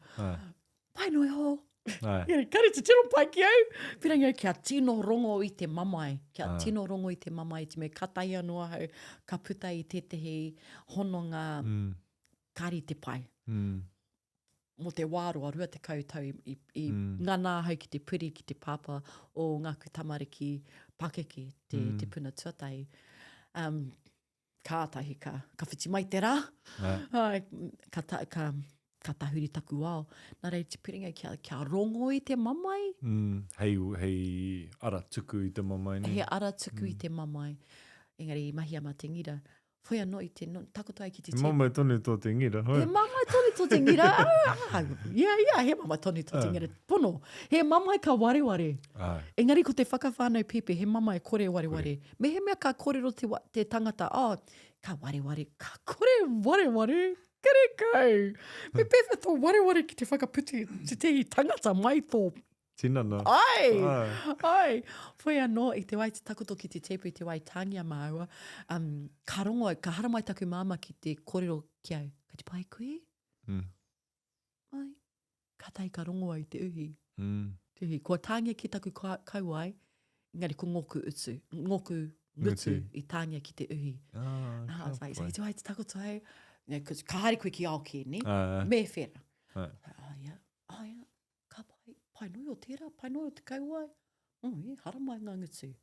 [SPEAKER 3] Pai noi ho. Kare te tino pai ki au. Pirangi au, kia tino rongo I te mamai. Kia tino rongo I te mamai, te me katai anō hau, ka puta I tetehi hononga kari te pai. Mo te wāroa, rua te kautau I ngana hau ki te puri, ki te papa o ngaku tamariki pakeke, te puna tuatai. Kātahi ka whiti mai te rā. Ka tahuri taku wao. Nā rei te piringa kia rongo I te mamai.
[SPEAKER 2] Hei ara tuku I te mamai.
[SPEAKER 3] Hei ara tuku I te mamai. Engari, mahi ama te ngira. Whoi anō I te takotai ki te te.
[SPEAKER 2] Mamai tonu tō te ngira, hoi?
[SPEAKER 3] He mamai tonu tō te ngira. He mamai tonu tō te ngira. Pono, he mamai ka wareware. Engari ko te whakawhānau pepe, he mamai kore wareware. Me he mea ka kōrero te tangata, ka wareware, ka kore wareware. Kere kau. Me pepe tō wareware ki te whakaputi, te tehi tangata mai tō.
[SPEAKER 2] Tinana.
[SPEAKER 3] Ai. Whoi anō, I te wai te takoto ki te tepu, I te wai tāngia māua, ka rongo, ka haramai taku māmā ki te kōrero ki au. Ka te pai koe? Ai. Ka tai ka rongo ai te uhi. Te uhi. Kua tāngia ki taku kauai, engari ko ngoku utu. Ngoku ngutu I tāngia ki te uhi. Sai te wai te takoto au. Ka hari koe ki ao ki, ne? Me whera. Ka pai noi o tērā, pai noi o te kauai. Haramai ngā ngutu.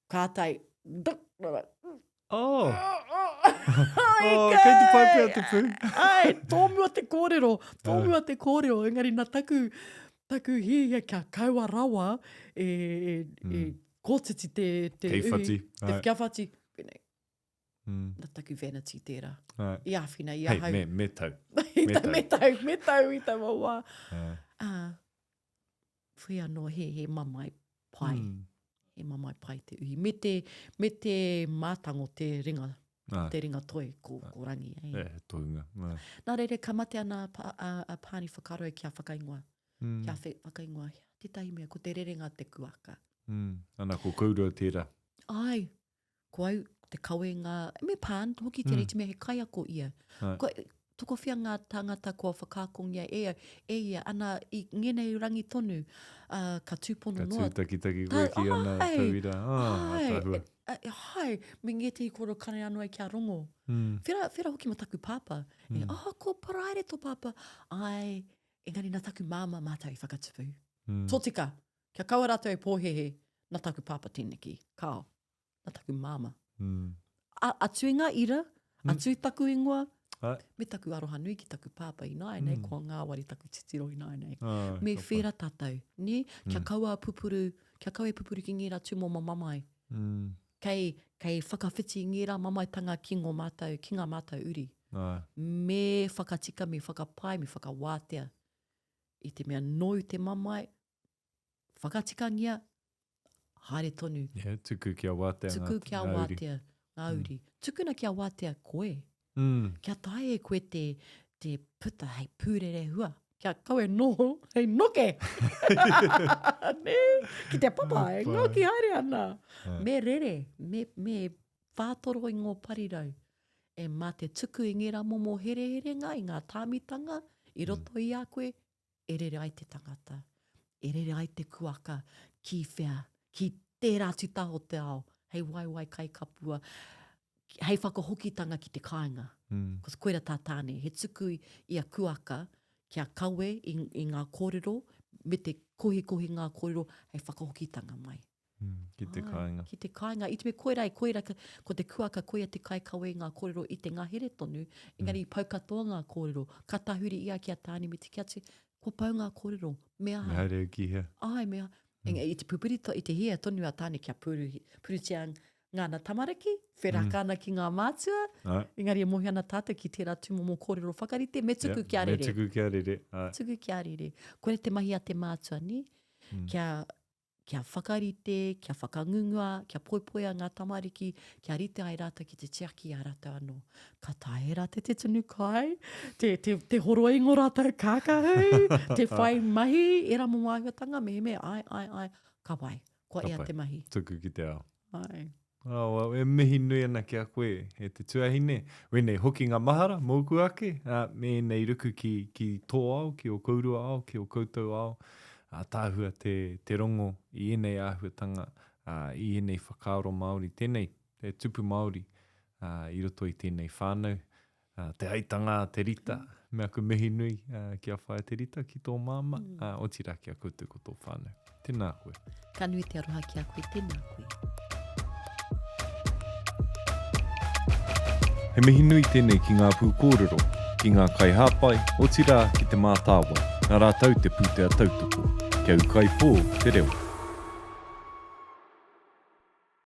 [SPEAKER 3] Kātai.
[SPEAKER 2] Kei te pai pia te pū.
[SPEAKER 3] Ai, tōmua te kōrero. Tōmua te kōrero. Engari nā taku hia kia kaua rawa kōtiti te
[SPEAKER 2] Keiwhati.
[SPEAKER 3] Te whiawhati. Pēnei. Nā taku vanity tērā. I āwhina, I ahau.
[SPEAKER 2] Hei, me tau.
[SPEAKER 3] Me tau I tau wā. Whi anō he mamai pai. He mamai pai te uhi. Me te mātango te ringa. Te ringa toi ko rangi.
[SPEAKER 2] Tounga.
[SPEAKER 3] Nā reire, ka mate ana a pāni whakaroe kia whakaingoa. Kia whakaingoa. Te tahi mea, ko te rerenga te kuaka.
[SPEAKER 2] Ana ko kaurua tērā.
[SPEAKER 3] Ai. Ko au te kauenga. Me pān, hoki te reiti mea he kai ako ia. Toko whia ngā tangata kua whakakongia ia ana I ngenei rangi tonu ka tūpono noa.
[SPEAKER 2] Ka tūtaki koe ki ana tauira.
[SPEAKER 3] Hai, me ngeti I koro kare anō kia rongo. Whira hoki ma taku pāpa. Ko paraere tō pāpa. Ai, engari nā taku māmā mātai I whakatupu. Tōtika, kia kaua rātou E pōhehe, nā taku pāpa tēneki. Kao, nā taku māmā. Atu I ngā ira, atu I taku ingoa, me taku aroha nui ki taku pāpa I nāi nei, kua ngāwari taku titiro I nāi nei. Me whera tātou, ne? Kia kaua pupuru, kia kaua pupuru ki ngira tūmoma mamai. Kei whakawhiti ngira mamaitanga ki ngā mātou uri. Me whakatika, me whakapai, me whakawātea. I te mea noi te mamai, whakatika ngia, haere tonu.
[SPEAKER 2] Tuku kia wātea
[SPEAKER 3] ngā uri. Tukuna kia wātea koe. Kia tae koe te puta hei pūrere hua. Kia kaue noho, hei noke. Ne, ki te papa, ngā ki haere ana. Me rere, me whātoro I ngō parirau. E mā te tuku I ngira momo hereherenga I ngā tāmitanga, I roto I a koe, e rere ai te tangata. E rere ai te kuaka, ki whea, ki tērā tutaho te ao. Hei waiwai kai kapua. Hei whakahokitanga ki te kāinga. Koe koera tātāne, he tuku I a kuaka kia kaue i ngā kōrero, me te kohi ngā kōrero, hei whakahokitanga mai.
[SPEAKER 2] Ki te kāinga.
[SPEAKER 3] Ki te kāinga. I te me koerai, ko te kuaka koea te kai kaue i ngā kōrero i te ngahere tonu, engari i paukatoa ngā kōrero, ka tahuri ia ki a tāni me te kiate, ko pau ngā kōrero, mea
[SPEAKER 2] Me haere ki hea.
[SPEAKER 3] Ai, mea. I te pupuri, i te hea tonu a tāne kia purutia ngāna tamariki, wheraka ana ki ngā mātua, engari e mohi ana tātou ki tērā tūmomo kōrero whakarite, me tuku kia rere.
[SPEAKER 2] Me tuku kia rere.
[SPEAKER 3] Tuku kia rere. Kore te mahi a te mātua ni, kia whakarite, kia whakangungua, kia poipoia ngā tamariki, kia rite ai rata ki te tiaki a rata anō. Ka tae rata te tunu kai, te horoingo rata kākahu, te whai mahi, e ramo māhiotanga, me, ai, ka wai, ko ea te mahi.
[SPEAKER 2] Tuku ki te ao.
[SPEAKER 3] Ai.
[SPEAKER 2] E mihi nui ana ki a koe, e te tuahine. Wene hoki ngā mahara, mōku ake, me nei ruku ki tō ao, ki o kaurua ao, ki o koutou ao, tāhua te rongo i enei āhuatanga, i enei whakaaro Māori, tēnei, te tupu Māori, i roto i tēnei whānau, te aitanga, te rita, mea ku mihi nui ki a whae te rita ki tō māmā, otirā ki a koutou ko tō whānau. Tēnā koe.
[SPEAKER 3] Ka nui te aroha ki a koe, tēnā koe.
[SPEAKER 2] He mihi nui tēnei ki ngā Pū Kōrero, ki ngā kai hāpai, otirā ki te mātāwa, ngā rātau te pūtea tautoko, kia ukai pō te reo.